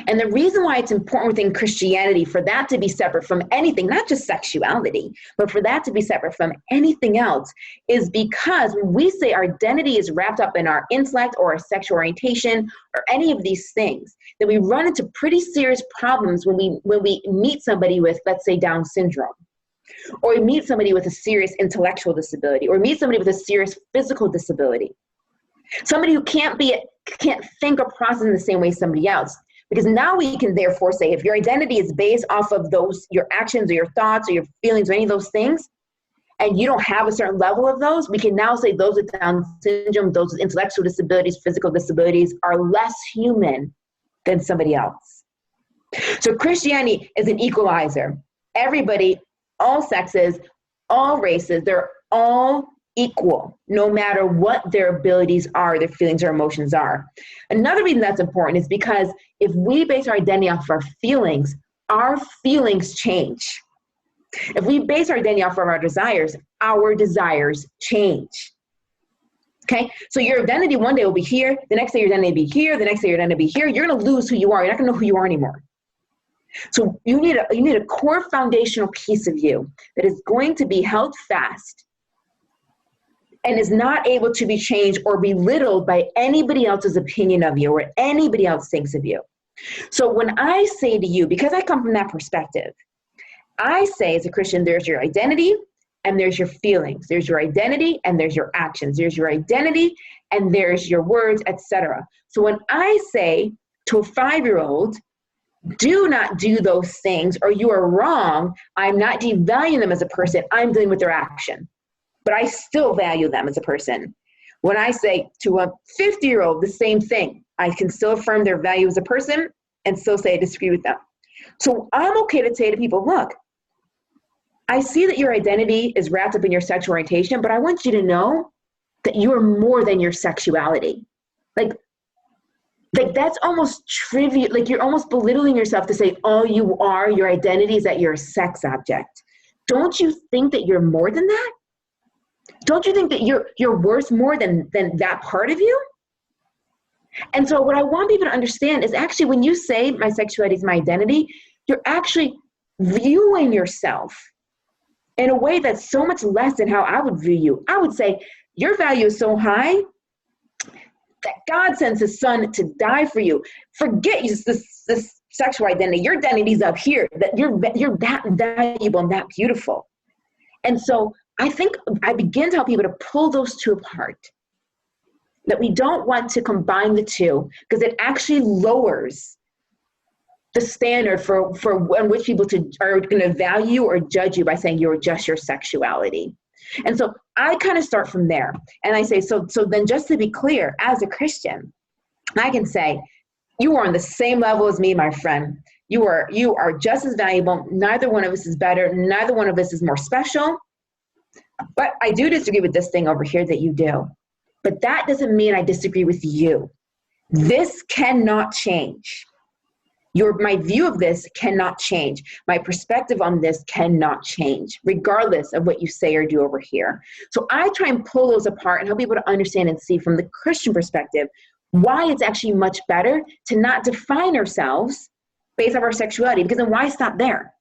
And the reason why it's important within Christianity for that to be separate from anything, not just sexuality, but for that to be separate from anything else, is because when we say our identity is wrapped up in our intellect or our sexual orientation or any of these things, then we run into pretty serious problems when we meet somebody with, let's say, Down syndrome, or we meet somebody with a serious intellectual disability, or meet somebody with a serious physical disability. Somebody who can't think or process in the same way as somebody else. Because now we can therefore say, if your identity is based off of those, your actions or your thoughts or your feelings or any of those things, and you don't have a certain level of those, we can now say those with Down syndrome, those with intellectual disabilities, physical disabilities are less human than somebody else. So Christianity is an equalizer. Everybody, all sexes, all races, they're all equal, no matter what their abilities are, their feelings or emotions are. Another reason that's important is because if we base our identity off of our feelings change. If we base our identity off of our desires change. Okay? So your identity one day will be here, the next day your identity will be here, the next day your identity will be here. You're going to lose who you are. You're not going to know who you are anymore. So you need a core foundational piece of you that is going to be held fast and is not able to be changed or belittled by anybody else's opinion of you or what anybody else thinks of you. So when I say to you, because I come from that perspective, I say as a Christian, there's your identity and there's your feelings. There's your identity and there's your actions. There's your identity and there's your words, etc. So when I say to a 5-year-old, do not do those things or you are wrong, I'm not devaluing them as a person. I'm dealing with their action. But I still value them as a person. When I say to a 50-year-old the same thing, I can still affirm their value as a person and still say I disagree with them. So I'm okay to say to people, look, I see that your identity is wrapped up in your sexual orientation, but I want you to know that you are more than your sexuality. Like that's almost trivial. Like you're almost belittling yourself to say all you are, your identity is that you're a sex object. Don't you think that you're more than that? Don't you think that you're worth more than that part of you? And so what I want people to understand is actually when you say my sexuality is my identity, you're actually viewing yourself in a way that's so much less than how I would view you. I would say your value is so high that God sends his son to die for you. Forget this sexual identity. Your identity's up here, that you're that valuable and that beautiful. And so I think I begin to help people to pull those two apart, that we don't want to combine the two because it actually lowers the standard for in which people are going to value or judge you by saying you're just your sexuality. And so I kind of start from there. And I say, so then just to be clear, as a Christian, I can say, you are on the same level as me, my friend. You are just as valuable. Neither one of us is better. Neither one of us is more special. But I do disagree with this thing over here that you do. But that doesn't mean I disagree with you. This cannot change. My view of this cannot change. My perspective on this cannot change, regardless of what you say or do over here. So I try and pull those apart and help people to understand and see from the Christian perspective why it's actually much better to not define ourselves based on our sexuality, because then why stop there?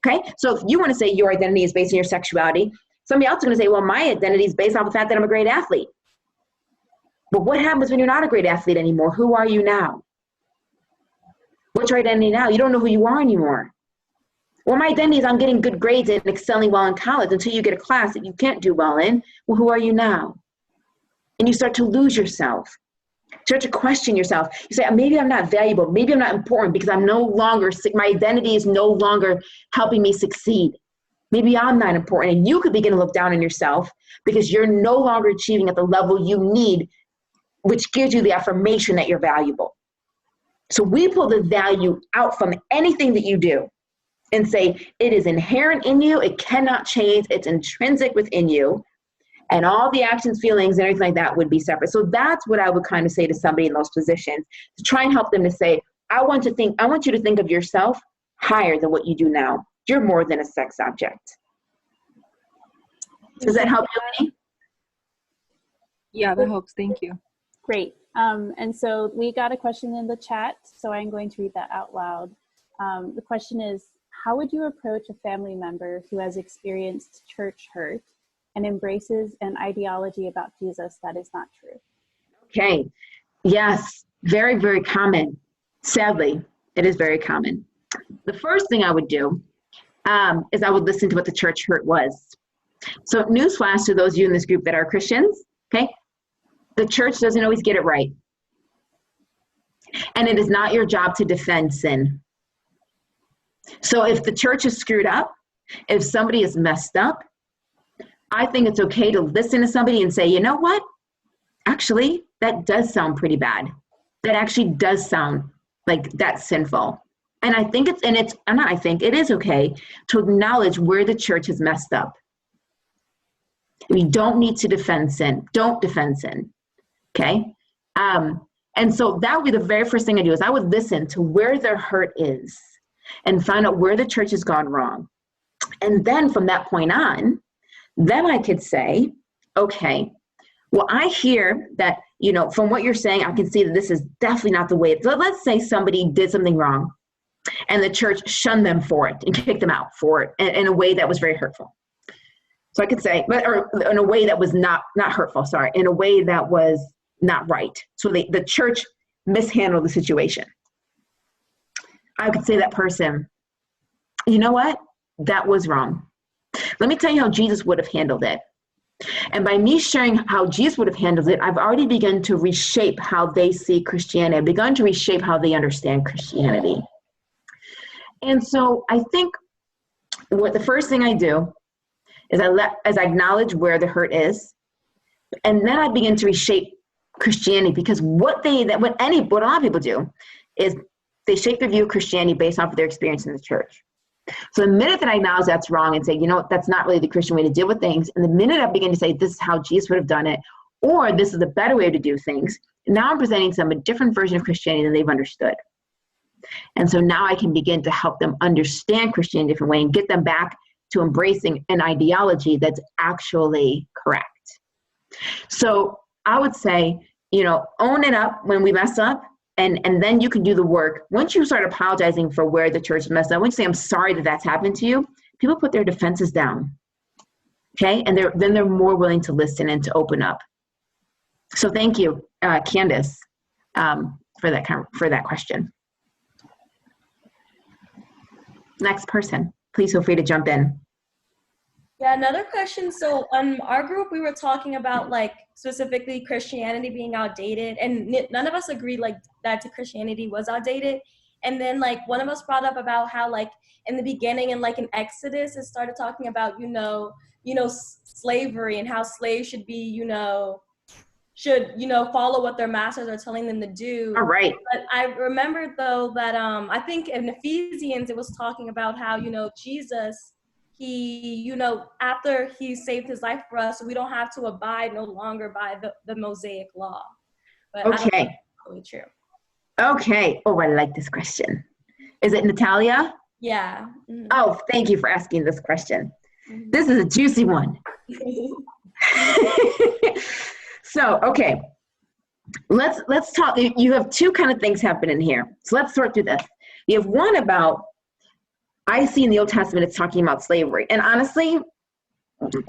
Okay? So if you want to say your identity is based on your sexuality, somebody else is going to say, well, my identity is based off the fact that I'm a great athlete. But what happens when you're not a great athlete anymore? Who are you now? What's your identity now? You don't know who you are anymore. Well, my identity is I'm getting good grades and excelling well in college until you get a class that you can't do well in. Well, who are you now? And you start to lose yourself. Start to question yourself. You say, maybe I'm not valuable. Maybe I'm not important because my identity is no longer helping me succeed. Maybe I'm not important. And you could begin to look down on yourself because you're no longer achieving at the level you need, which gives you the affirmation that you're valuable. So we pull the value out from anything that you do and say, it is inherent in you, it cannot change, it's intrinsic within you, and all the actions, feelings, and everything like that would be separate. So that's what I would kind of say to somebody in those positions, to try and help them to say, I want you to think of yourself higher than what you do now. You're more than a sex object. Does that help you, Lenny? Yeah, that helps. Thank you. Great. And so we got a question in the chat, so I'm going to read that out loud. The question is, how would you approach a family member who has experienced church hurt and embraces an ideology about Jesus that is not true? Okay. Yes. Very, very common. Sadly, it is very common. The first thing I would do is I would listen to what the church hurt was. So newsflash to those of you in this group that are Christians, okay? The church doesn't always get it right. And it is not your job to defend sin. So if the church is screwed up, if somebody is messed up, I think it's okay to listen to somebody and say, you know what? Actually, that does sound pretty bad. That actually does sound like that's sinful. And I think it is okay to acknowledge where the church has messed up. We don't need to defend sin. Don't defend sin. Okay? And so that would be the very first thing I do is I would listen to where their hurt is and find out where the church has gone wrong. And then from that point on, then I could say, okay, well, I hear that, from what you're saying, I can see that this is definitely not the way. So let's say somebody did something wrong and the church shunned them for it and kicked them out for it in a way that was very hurtful. So I could say, or in a way that was not hurtful, sorry, in a way that was not right. So the church mishandled the situation. I could say to that person, you know what? That was wrong. Let me tell you how Jesus would have handled it. And by me sharing how Jesus would have handled it, I've already begun to reshape how they see Christianity. I've begun to reshape how they understand Christianity. And so I think what the first thing I do is I acknowledge where the hurt is, and then I begin to reshape Christianity, because what a lot of people do is they shape their view of Christianity based off of their experience in the church. So the minute that I acknowledge that's wrong and say, that's not really the Christian way to deal with things, and the minute I begin to say, this is how Jesus would have done it, or this is a better way to do things, now I'm presenting them a different version of Christianity than they've understood. And so now I can begin to help them understand Christianity in a different way and get them back to embracing an ideology that's actually correct. So I would say, own it up when we mess up, and then you can do the work. Once you start apologizing for where the church messed up, once you say, I'm sorry that that's happened to you, people put their defenses down, okay? And then they're more willing to listen and to open up. So thank you, Candace, for that question. Next person, please feel free to jump in. Yeah, another question. So our group, we were talking about specifically Christianity being outdated, and none of us agreed that Christianity was outdated. And then one of us brought up about how in the beginning and in Exodus, it started talking about, slavery and how slaves should be, follow what their masters are telling them to do. All right. But I remembered though that I think in Ephesians, it was talking about how, Jesus, he, after he saved his life for us, we don't have to abide no longer by the Mosaic law. But okay. I don't think that's really true. Okay. Oh, I like this question. Is it Natalia? Yeah. Mm-hmm. Oh, thank you for asking this question. Mm-hmm. This is a juicy one. So, okay. Let's talk. You have two kind of things happening here. So let's sort through this. You have one about, I see in the Old Testament, it's talking about slavery. And honestly, you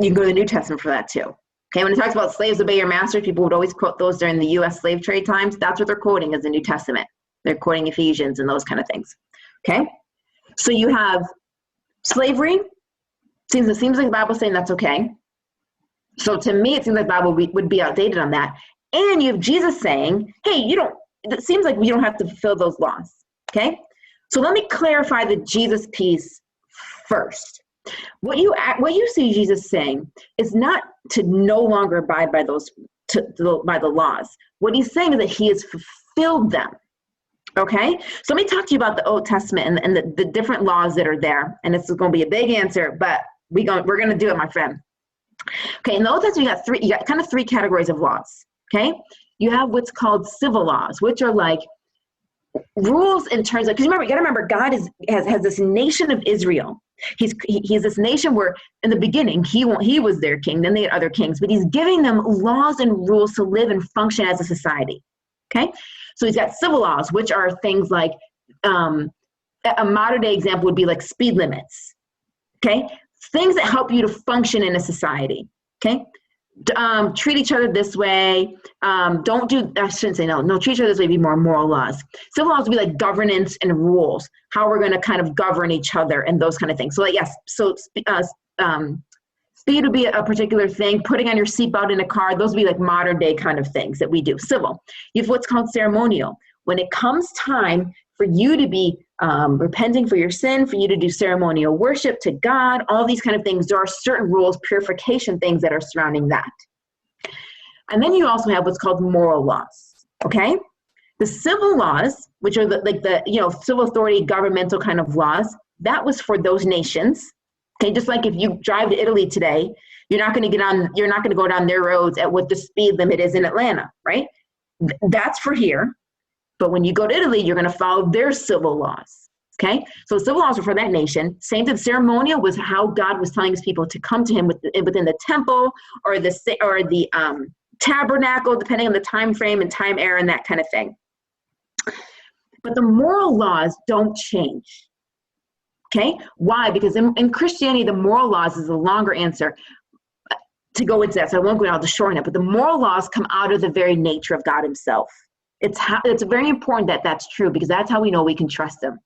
can go to the New Testament for that too. Okay, when it talks about slaves obey your masters, people would always quote those during the U.S. slave trade times. That's what they're quoting as the New Testament. They're quoting Ephesians and those kind of things. Okay, so you have slavery. It seems like the Bible's saying that's okay. So to me, it seems like the Bible would be outdated on that. And you have Jesus saying, hey, it seems like we don't have to fulfill those laws. Okay, so let me clarify the Jesus piece first. What you see Jesus saying is not to no longer abide by by the laws. What he's saying is that he has fulfilled them. Okay, so let me talk to you about the Old Testament and the different laws that are there. And this is going to be a big answer, but we're going to do it, my friend. Okay, in the Old Testament, you got kind of three categories of laws. Okay, you have what's called civil laws, which are like rules in terms of, because remember, you got to remember, God has this nation of Israel. He's this nation where in the beginning he was their king, then they had other kings, but he's giving them laws and rules to live and function as a society. Okay, so he's got civil laws, which are things like a modern day example would be like speed limits. Okay, things that help you to function in a society. Okay, treat each other this way. Don't do, I shouldn't say no, treat each other this way would be more moral laws. Civil laws would be like governance and rules, how we're going to kind of govern each other and those kind of things. So like, yes, so speed would be a particular thing. Putting on your seatbelt in a car, those would be like modern day kind of things that we do. Civil. You have what's called ceremonial. When it comes time for you to be repenting for your sin, for you to do ceremonial worship to God, all these kind of things, there are certain rules, purification things that are surrounding that. And then you also have what's called moral laws, okay? The civil laws, which are the civil authority, governmental kind of laws, that was for those nations. Okay, just like if you drive to Italy today, you're not going to go down their roads at what the speed limit is in Atlanta, right? That's for here. But when you go to Italy, you're going to follow their civil laws. Okay, so civil laws were for that nation. Same thing, ceremonial was how God was telling his people to come to him within the temple or the tabernacle, depending on the time frame and time era and that kind of thing. But the moral laws don't change. Okay, why? Because in Christianity, the moral laws is a longer answer to go into that. So I won't go down the short end, but the moral laws come out of the very nature of God himself. It's very important that that's true, because that's how we know we can trust him.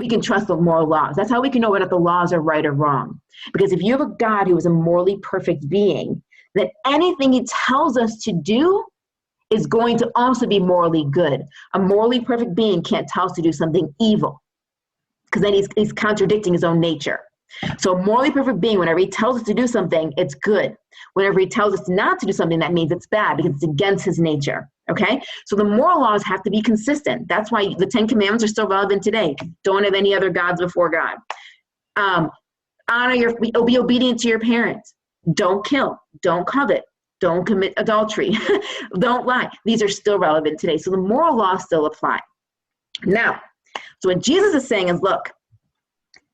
We can trust the moral laws. That's how we can know whether the laws are right or wrong. Because if you have a God who is a morally perfect being, then anything he tells us to do is going to also be morally good. A morally perfect being can't tell us to do something evil, because then he's contradicting his own nature. So a morally perfect being, whenever he tells us to do something, it's good. Whenever he tells us not to do something, that means it's bad, because it's against his nature. Okay, so the moral laws have to be consistent. That's why the 10 Commandments are still relevant today. Don't have any other gods before God. Be obedient to your parents. Don't kill. Don't covet. Don't commit adultery. Don't lie. These are still relevant today. So the moral laws still apply. Now, so what Jesus is saying is, look,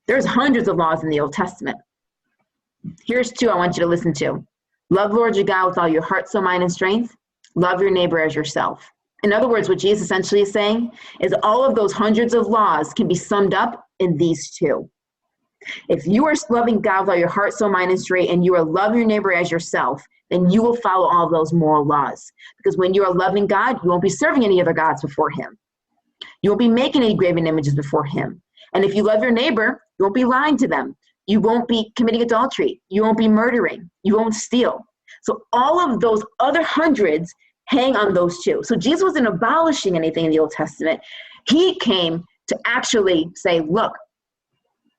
there's hundreds of laws in the Old Testament. Here's two I want you to listen to. Love Lord your God with all your heart, soul, mind, and strength. Love your neighbor as yourself. In other words, what Jesus essentially is saying is all of those hundreds of laws can be summed up in these two. If you are loving God with all your heart, soul, mind, and strength, and you are loving your neighbor as yourself, then you will follow all of those moral laws. Because when you are loving God, you won't be serving any other gods before him. You won't be making any graven images before him. And if you love your neighbor, you won't be lying to them. You won't be committing adultery. You won't be murdering. You won't steal. So all of those other hundreds hang on those two. So Jesus wasn't abolishing anything in the Old Testament. He came to actually say, look,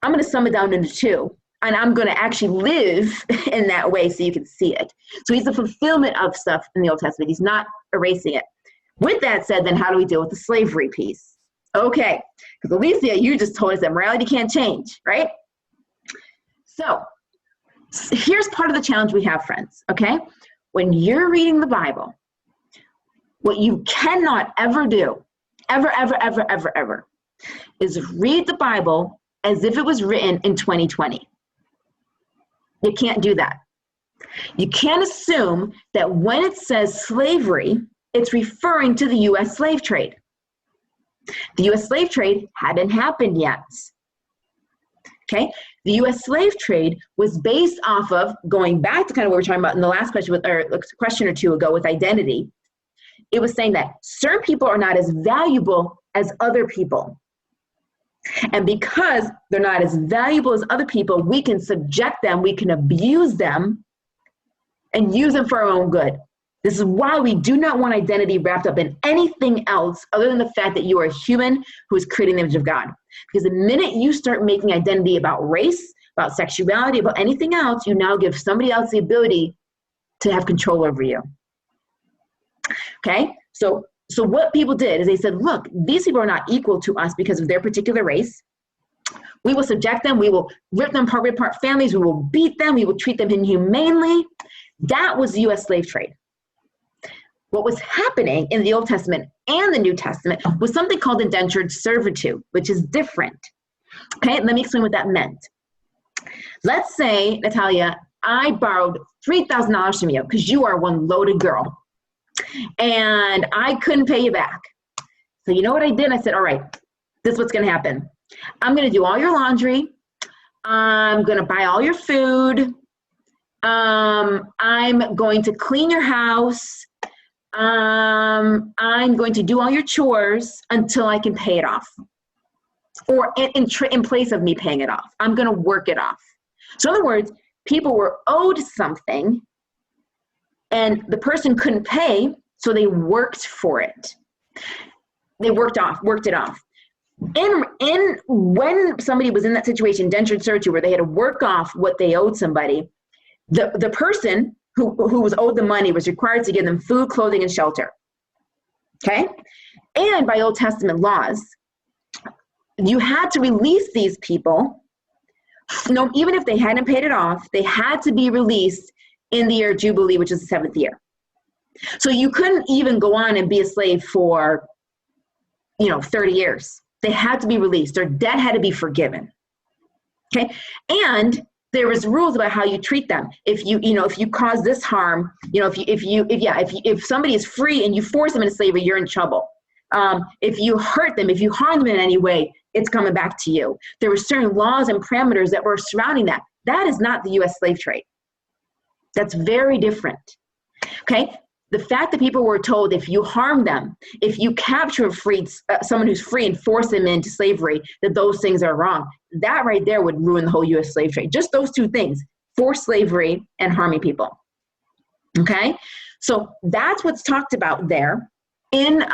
I'm going to sum it down into two, and I'm going to actually live in that way so you can see it. So he's the fulfillment of stuff in the Old Testament. He's not erasing it. With that said, then how do we deal with the slavery piece? Okay, because Alycia, you just told us that morality can't change, right? So here's part of the challenge we have, friends, okay? When you're reading the Bible, what you cannot ever do, ever, is read the Bible as if it was written in 2020. You can't do that. You can't assume that when it says slavery, it's referring to the U.S. slave trade. The U.S. slave trade hadn't happened yet. Okay? The U.S. slave trade was based off of, going back to kind of what we were talking about in the last question, or a question or two ago with identity. It was saying that certain people are not as valuable as other people. And because they're not as valuable as other people, we can subject them, we can abuse them, and use them for our own good. This is why we do not want identity wrapped up in anything else other than the fact that you are a human who is created in the image of God. Because the minute you start making identity about race, about sexuality, about anything else, you now give somebody else the ability to have control over you. Okay? So so what people did is they said, look, these people are not equal to us because of their particular race. We will subject them. We will rip them apart, rip apart families. We will beat them. We will treat them inhumanely. That was the U.S. slave trade. What was happening in the Old Testament and the New Testament was something called indentured servitude, which is different. Okay, let me explain what that meant. Let's say, Natalia, I borrowed $3,000 from you because you are one loaded girl, and I couldn't pay you back. So you know what I did? I said, all right, this is what's going to happen. I'm going to do all your laundry. I'm going to buy all your food. I'm going to clean your house. I'm going to do all your chores until I can pay it off. Or in place of me paying it off, I'm going to work it off. So in other words, people were owed something and the person couldn't pay, so they worked for it. They worked it off. When somebody was in that situation, indentured servitude, where they had to work off what they owed somebody, the person who was owed the money was required to give them food, clothing, and shelter. Okay? And by Old Testament laws, you had to release these people. No, even if they hadn't paid it off, they had to be released in the year of Jubilee, which is the 7th year. So you couldn't even go on and be a slave for, 30 years. They had to be released. Their debt had to be forgiven. Okay? And there was rules about how you treat them. If you cause this harm, if somebody is free and you force them into slavery, you're in trouble. If you hurt them, if you harm them in any way, it's coming back to you. There were certain laws and parameters that were surrounding that. That is not the U.S. slave trade. That's very different. Okay? The fact that people were told if you harm them, if you capture someone who's free and force them into slavery, that those things are wrong. That right there would ruin the whole U.S. slave trade. Just those two things, forced slavery and harming people. Okay? So that's what's talked about there in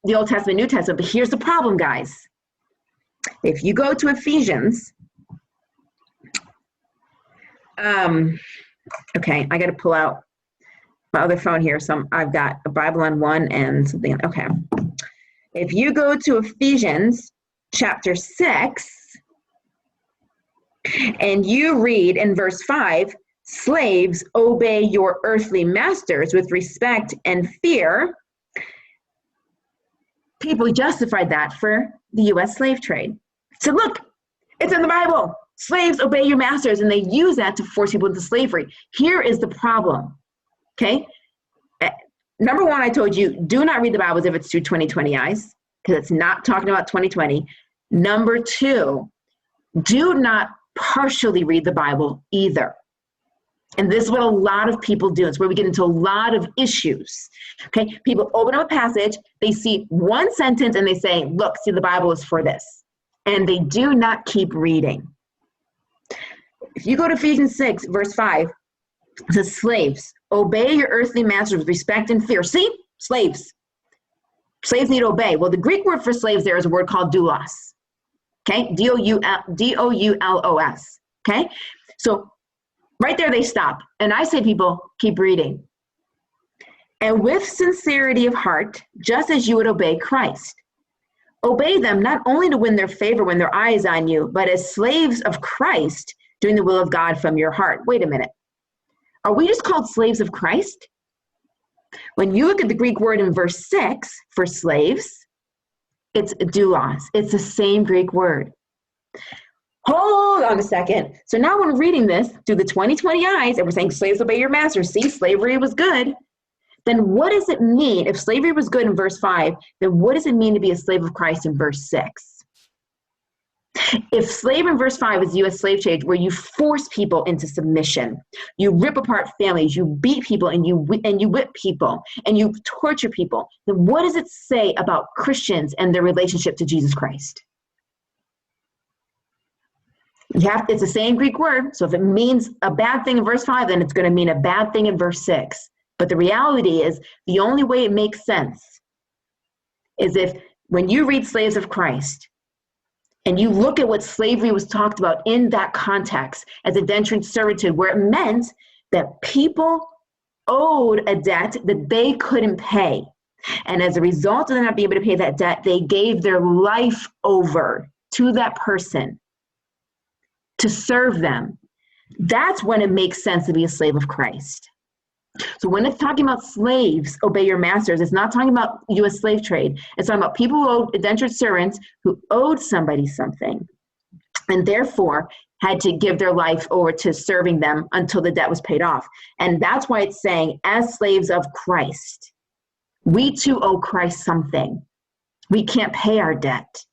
the Old Testament, New Testament. But here's the problem, guys. If you go to Ephesians, okay, I got to pull out my other phone here. So I've got a Bible on one and something. Okay. If you go to Ephesians chapter 6 and you read in verse 5, slaves, obey your earthly masters with respect and fear. People justified that for the U.S. slave trade. So look, it's in the Bible. Slaves, obey your masters, and they use that to force people into slavery. Here is the problem, okay? Number one, I told you, do not read the Bible as if it's through 2020 eyes, because it's not talking about 2020. Number two, do not partially read the Bible either. And this is what a lot of people do. It's where we get into a lot of issues. Okay, people open up a passage, they see one sentence, and they say, look, see, the Bible is for this. And they do not keep reading. If you go to Ephesians 6, verse 5, it says, slaves, obey your earthly masters with respect and fear. See, slaves. Slaves need to obey. Well, the Greek word for slaves there is a word called doulos. Okay, D-O-U-L-O-S. Okay, so right there they stop. And I say, people, keep reading. And with sincerity of heart, just as you would obey Christ. Obey them not only to win their favor when their eye is on you, but as slaves of Christ, doing the will of God from your heart. Wait a minute. Are we just called slaves of Christ? When you look at the Greek word in verse 6 for slaves, it's doulos. It's the same Greek word. Hold on a second. So now when we're reading this through the 2020 eyes, and we're saying slaves obey your masters, see, slavery was good, then what does it mean? If slavery was good in verse 5, then what does it mean to be a slave of Christ in verse 6? If slave in verse 5 is the U.S. slave trade, where you force people into submission, you rip apart families, you beat people, and you whip people, and you torture people, then what does it say about Christians and their relationship to Jesus Christ? It's the same Greek word, so if it means a bad thing in verse 5, then it's going to mean a bad thing in verse 6. But the reality is, the only way it makes sense is if when you read slaves of Christ, and you look at what slavery was talked about in that context as indentured servitude, where it meant that people owed a debt that they couldn't pay. And as a result of them not being able to pay that debt, they gave their life over to that person to serve them. That's when it makes sense to be a slave of Christ. So when it's talking about slaves, obey your masters, it's not talking about U.S. slave trade. It's talking about people who owed indentured servants who owed somebody something and therefore had to give their life over to serving them until the debt was paid off. And that's why it's saying, as slaves of Christ, we too owe Christ something. We can't pay our debt.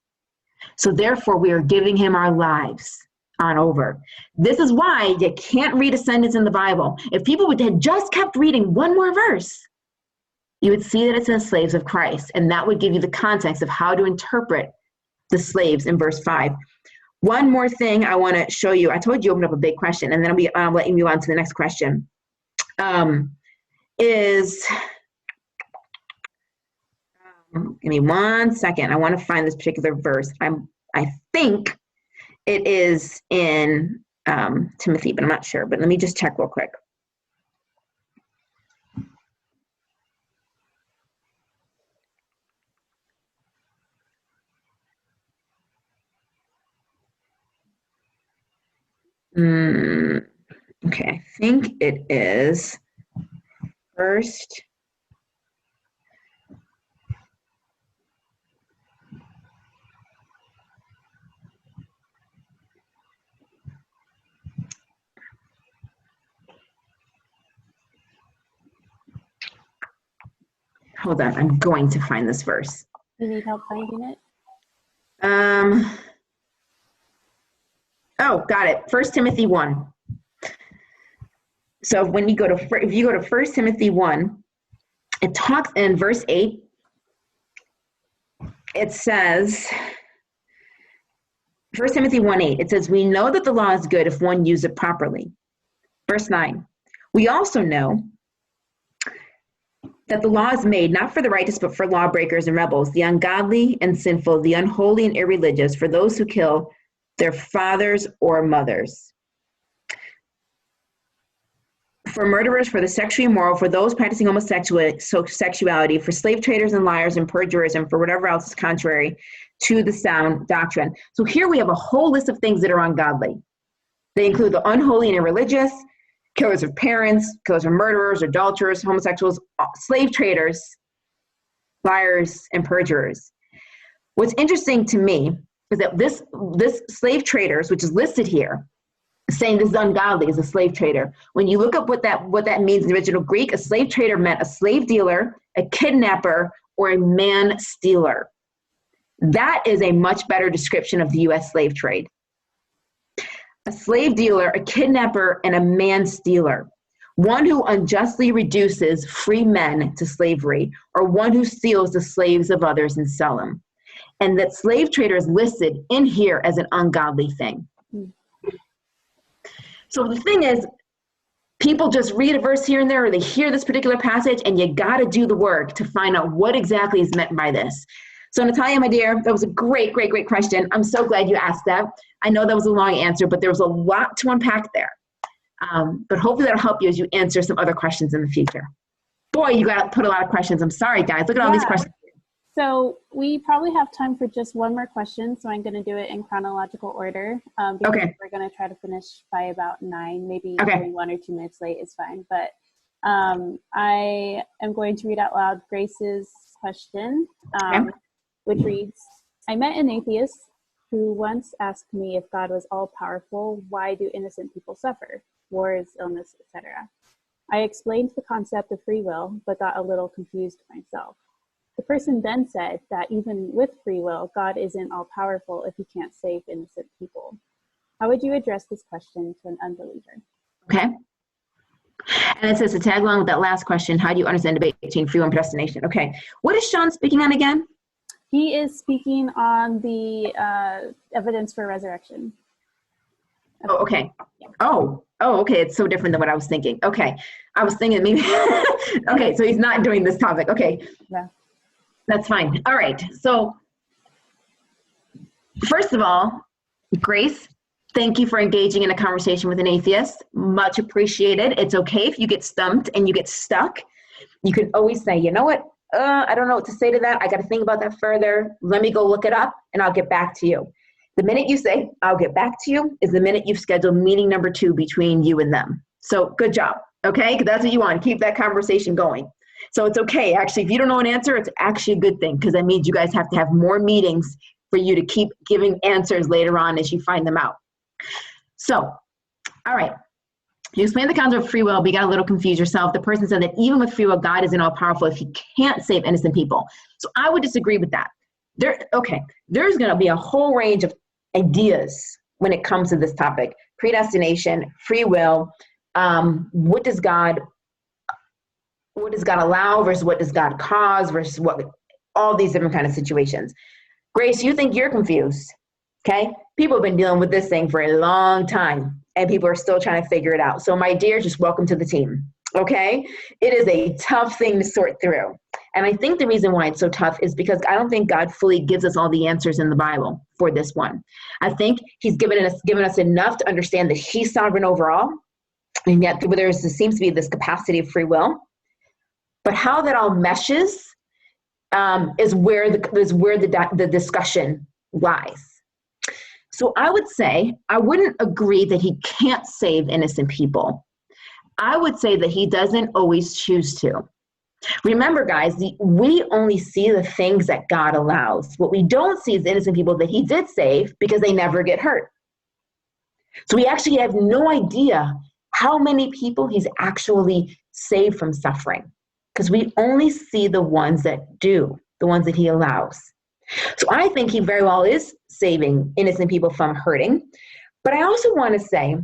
So therefore, we are giving him our lives on over. This is why you can't read a sentence in the Bible. If people had just kept reading one more verse, you would see that it says slaves of Christ, and that would give you the context of how to interpret the slaves in verse 5. One more thing I want to show you. I told you opened up a big question, and then I'll let you move on to the next question. Give me 1 second. I want to find this particular verse. I think it is in Timothy, but I'm not sure. But let me just check real quick. Okay, I think it is first. Hold on, I'm going to find this verse. You need help finding it? Oh, got it. 1 Timothy 1. So when you go to, if you go to 1 Timothy 1, it talks in verse 8, it says, 1 Timothy 1:8, it says, we know that the law is good if one uses it properly. Verse 9, we also know that the law is made not for the righteous, but for lawbreakers and rebels, the ungodly and sinful, the unholy and irreligious, for those who kill their fathers or mothers, for murderers, for the sexually immoral, for those practicing homosexuality, for slave traders and liars and perjurers, and for whatever else is contrary to the sound doctrine. So here we have a whole list of things that are ungodly. They include the unholy and irreligious, killers of parents, killers of murderers, adulterers, homosexuals, slave traders, liars, and perjurers. What's interesting to me is that this slave traders, which is listed here, saying this is ungodly, is a slave trader. When you look up what that means in the original Greek, a slave trader meant a slave dealer, a kidnapper, or a man stealer. That is a much better description of the U.S. slave trade. A slave dealer, a kidnapper, and a man stealer. One who unjustly reduces free men to slavery, or one who steals the slaves of others and sell them. And that slave trader is listed in here as an ungodly thing. So the thing is, people just read a verse here and there, or they hear this particular passage, and you got to do the work to find out what exactly is meant by this. So Natalia, my dear, that was a great, great, great question. I'm so glad you asked that. I know that was a long answer, but there was a lot to unpack there. But hopefully that'll help you as you answer some other questions in the future. Boy, you got to put a lot of questions. I'm sorry, guys. Look at all these questions. So we probably have time for just one more question, so I'm going to do it in chronological order. Because we're going to try to finish by about 9, maybe going 1 or 2 minutes late is fine. But I am going to read out loud Grace's question, which reads, I met an atheist who once asked me if God was all-powerful, why do innocent people suffer? Wars, illness, etc. I explained the concept of free will, but got a little confused myself. The person then said that even with free will, God isn't all-powerful if he can't save innocent people. How would you address this question to an unbeliever? Okay. And it says to tag along with that last question, how do you understand debate between free will and predestination? Okay. What is Sean speaking on again? He is speaking on the evidence for resurrection. Oh, okay. Oh, okay. It's so different than what I was thinking. Okay. I was thinking maybe, okay, so he's not doing this topic. Okay. Yeah. That's fine. All right. So first of all, Grace, thank you for engaging in a conversation with an atheist. Much appreciated. It's okay if you get stumped and you get stuck. You can always say, you know what? I don't know what to say to that. I got to think about that further. Let me go look it up and I'll get back to you. The minute you say, I'll get back to you, is the minute you've scheduled meeting number 2 between you and them. So good job, okay? Because that's what you want, keep that conversation going. So it's okay, actually, if you don't know an answer, it's actually a good thing, because that means you guys have to have more meetings for you to keep giving answers later on as you find them out. So, all right. You explained the concept of free will, but you got a little confused yourself. The person said that even with free will, God isn't all powerful if he can't save innocent people. So I would disagree with that. There's going to be a whole range of ideas when it comes to this topic: predestination, free will. What does God allow versus what does God cause versus what? All these different kind of situations. Grace, you think you're confused? Okay, people have been dealing with this thing for a long time, and people are still trying to figure it out. So, my dear, just welcome to the team. Okay, it is a tough thing to sort through. And I think the reason why it's so tough is because I don't think God fully gives us all the answers in the Bible for this one. I think he's given us enough to understand that he's sovereign over all, and yet there seems to be this capacity of free will. But how that all meshes is where the discussion lies. So I would say, I wouldn't agree that he can't save innocent people. I would say that he doesn't always choose to. Remember, guys, we only see the things that God allows. What we don't see is innocent people that he did save because they never get hurt. So we actually have no idea how many people he's actually saved from suffering, because we only see the ones that do, the ones that he allows. So I think he very well is saving innocent people from hurting. But I also want to say,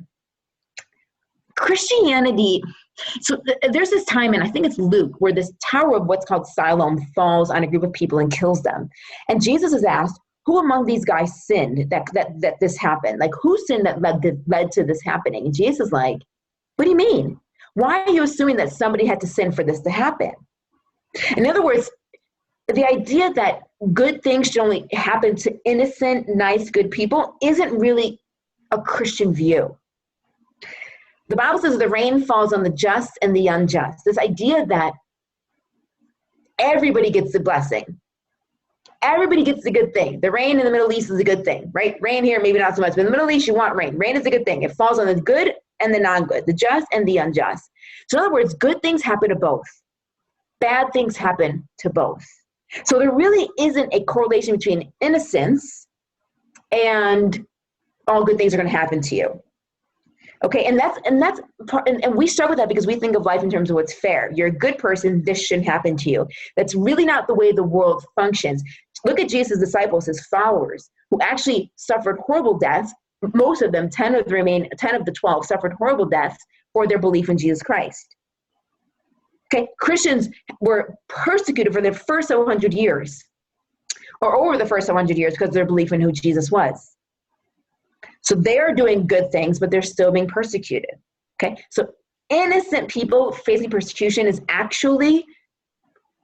Christianity, so there's this time, and I think it's Luke, where this tower of what's called Siloam falls on a group of people and kills them. And Jesus is asked, who among these guys sinned that this happened? Like, who sinned that led to this happening? And Jesus is like, what do you mean? Why are you assuming that somebody had to sin for this to happen? In other words, the idea that good things should only happen to innocent, nice, good people isn't really a Christian view. The Bible says the rain falls on the just and the unjust. This idea that everybody gets the blessing. Everybody gets the good thing. The rain in the Middle East is a good thing, right? Rain here, maybe not so much, but in the Middle East, you want rain. Rain is a good thing. It falls on the good and the non-good, the just and the unjust. So in other words, good things happen to both. Bad things happen to both. So there really isn't a correlation between innocence and all good things are going to happen to you. Okay, and we struggle with that because we think of life in terms of what's fair. You're a good person, this shouldn't happen to you. That's really not the way the world functions. Look at Jesus' disciples, his followers, who actually suffered horrible deaths. Most of them, 10 of the 12, suffered horrible deaths for their belief in Jesus Christ. Okay, Christians were persecuted for their first 100 years, or over the first 100 years, because of their belief in who Jesus was. So they're doing good things, but they're still being persecuted. Okay, so innocent people facing persecution is actually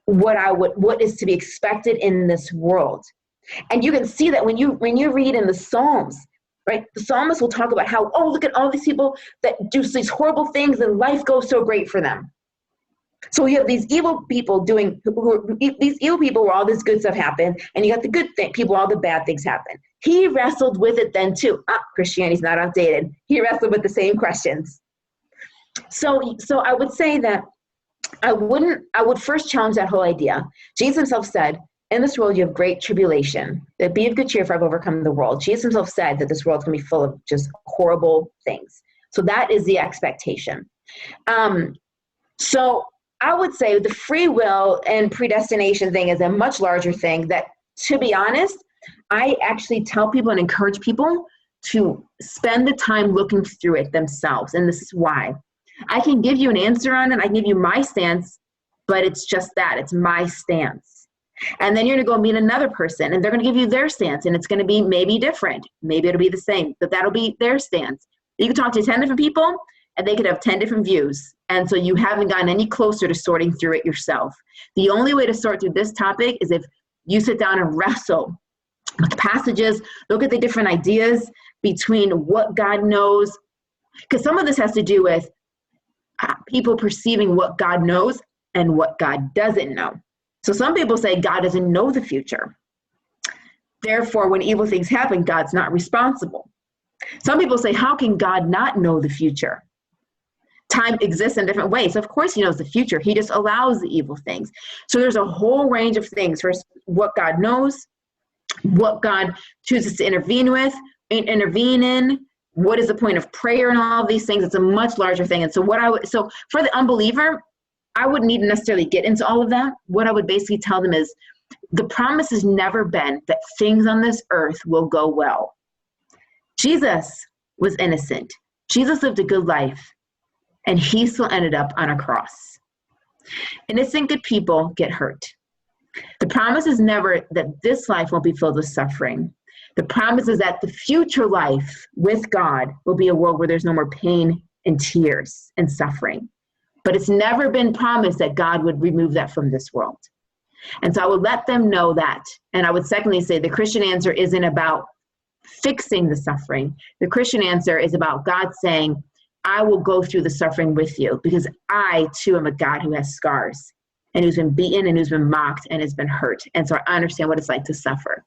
what is to be expected in this world. And you can see that when you read in the Psalms, right? The psalmist will talk about how, oh, look at all these people that do these horrible things and life goes so great for them. So you have these evil people where all this good stuff happened, and you got the good people where all the bad things happen. He wrestled with it then too. Christianity's not outdated. He wrestled with the same questions. So I would say that I would first challenge that whole idea. Jesus himself said, in this world you have great tribulation, that be of good cheer, for I've overcome the world. Jesus himself said that this world's going to be full of just horrible things. So that is the expectation. So I would say the free will and predestination thing is a much larger thing that, to be honest, I actually tell people and encourage people to spend the time looking through it themselves. And this is why. I can give you an answer on it. I can give you my stance, but it's just that. It's my stance. And then you're going to go meet another person, and they're going to give you their stance, and it's going to be maybe different. Maybe it'll be the same, but that'll be their stance. You can talk to 10 different people, and they could have 10 different views. And so you haven't gotten any closer to sorting through it yourself. The only way to sort through this topic is if you sit down and wrestle with passages, look at the different ideas between what God knows. Because some of this has to do with people perceiving what God knows and what God doesn't know. So some people say God doesn't know the future. Therefore, when evil things happen, God's not responsible. Some people say, how can God not know the future? Time exists in different ways. Of course he knows the future. He just allows the evil things. So there's a whole range of things for what God knows, what God chooses to intervene in, what is the point of prayer and all of these things. It's a much larger thing. And so so for the unbeliever, I wouldn't need to necessarily get into all of that. What I would basically tell them is the promise has never been that things on this earth will go well. Jesus was innocent. Jesus lived a good life, and he still ended up on a cross. Innocent good people get hurt. The promise is never that this life won't be filled with suffering. The promise is that the future life with God will be a world where there's no more pain and tears and suffering. But it's never been promised that God would remove that from this world. And so I would let them know that. And I would secondly say the Christian answer isn't about fixing the suffering. The Christian answer is about God saying, I will go through the suffering with you because I too am a God who has scars and who's been beaten and who's been mocked and has been hurt. And so I understand what it's like to suffer.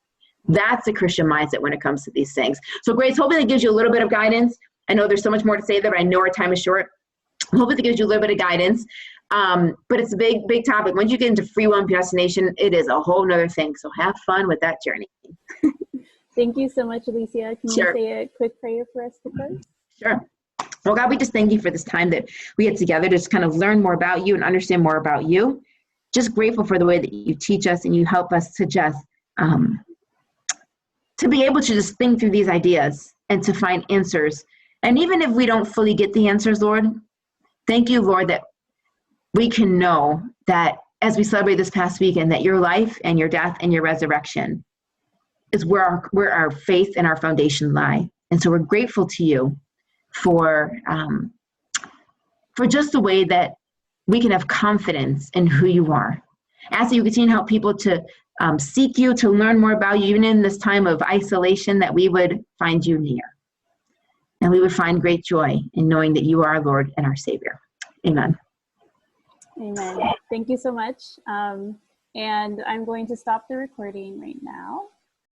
That's the Christian mindset when it comes to these things. So Grace, hopefully that gives you a little bit of guidance. I know there's so much more to say there, but I know our time is short. Hopefully that gives you a little bit of guidance. But it's a big, big topic. Once you get into free will and predestination, it is a whole nother thing. So have fun with that journey. Thank you so much, Alycia. Can you say a quick prayer for us to close? Sure. Well, God, we just thank you for this time that we get together to just kind of learn more about you and understand more about you. Just grateful for the way that you teach us and you help us to just to be able to just think through these ideas and to find answers. And even if we don't fully get the answers, Lord, thank you, Lord, that we can know that as we celebrate this past weekend, that your life and your death and your resurrection is where our faith and our foundation lie. And so we're grateful to you for just the way that we can have confidence in who you are. I ask that you continue to help people to seek you, to learn more about you, even in this time of isolation, that we would find you near. And we would find great joy in knowing that you are our Lord and our Savior. Amen. Amen. Thank you so much. And I'm going to stop the recording right now.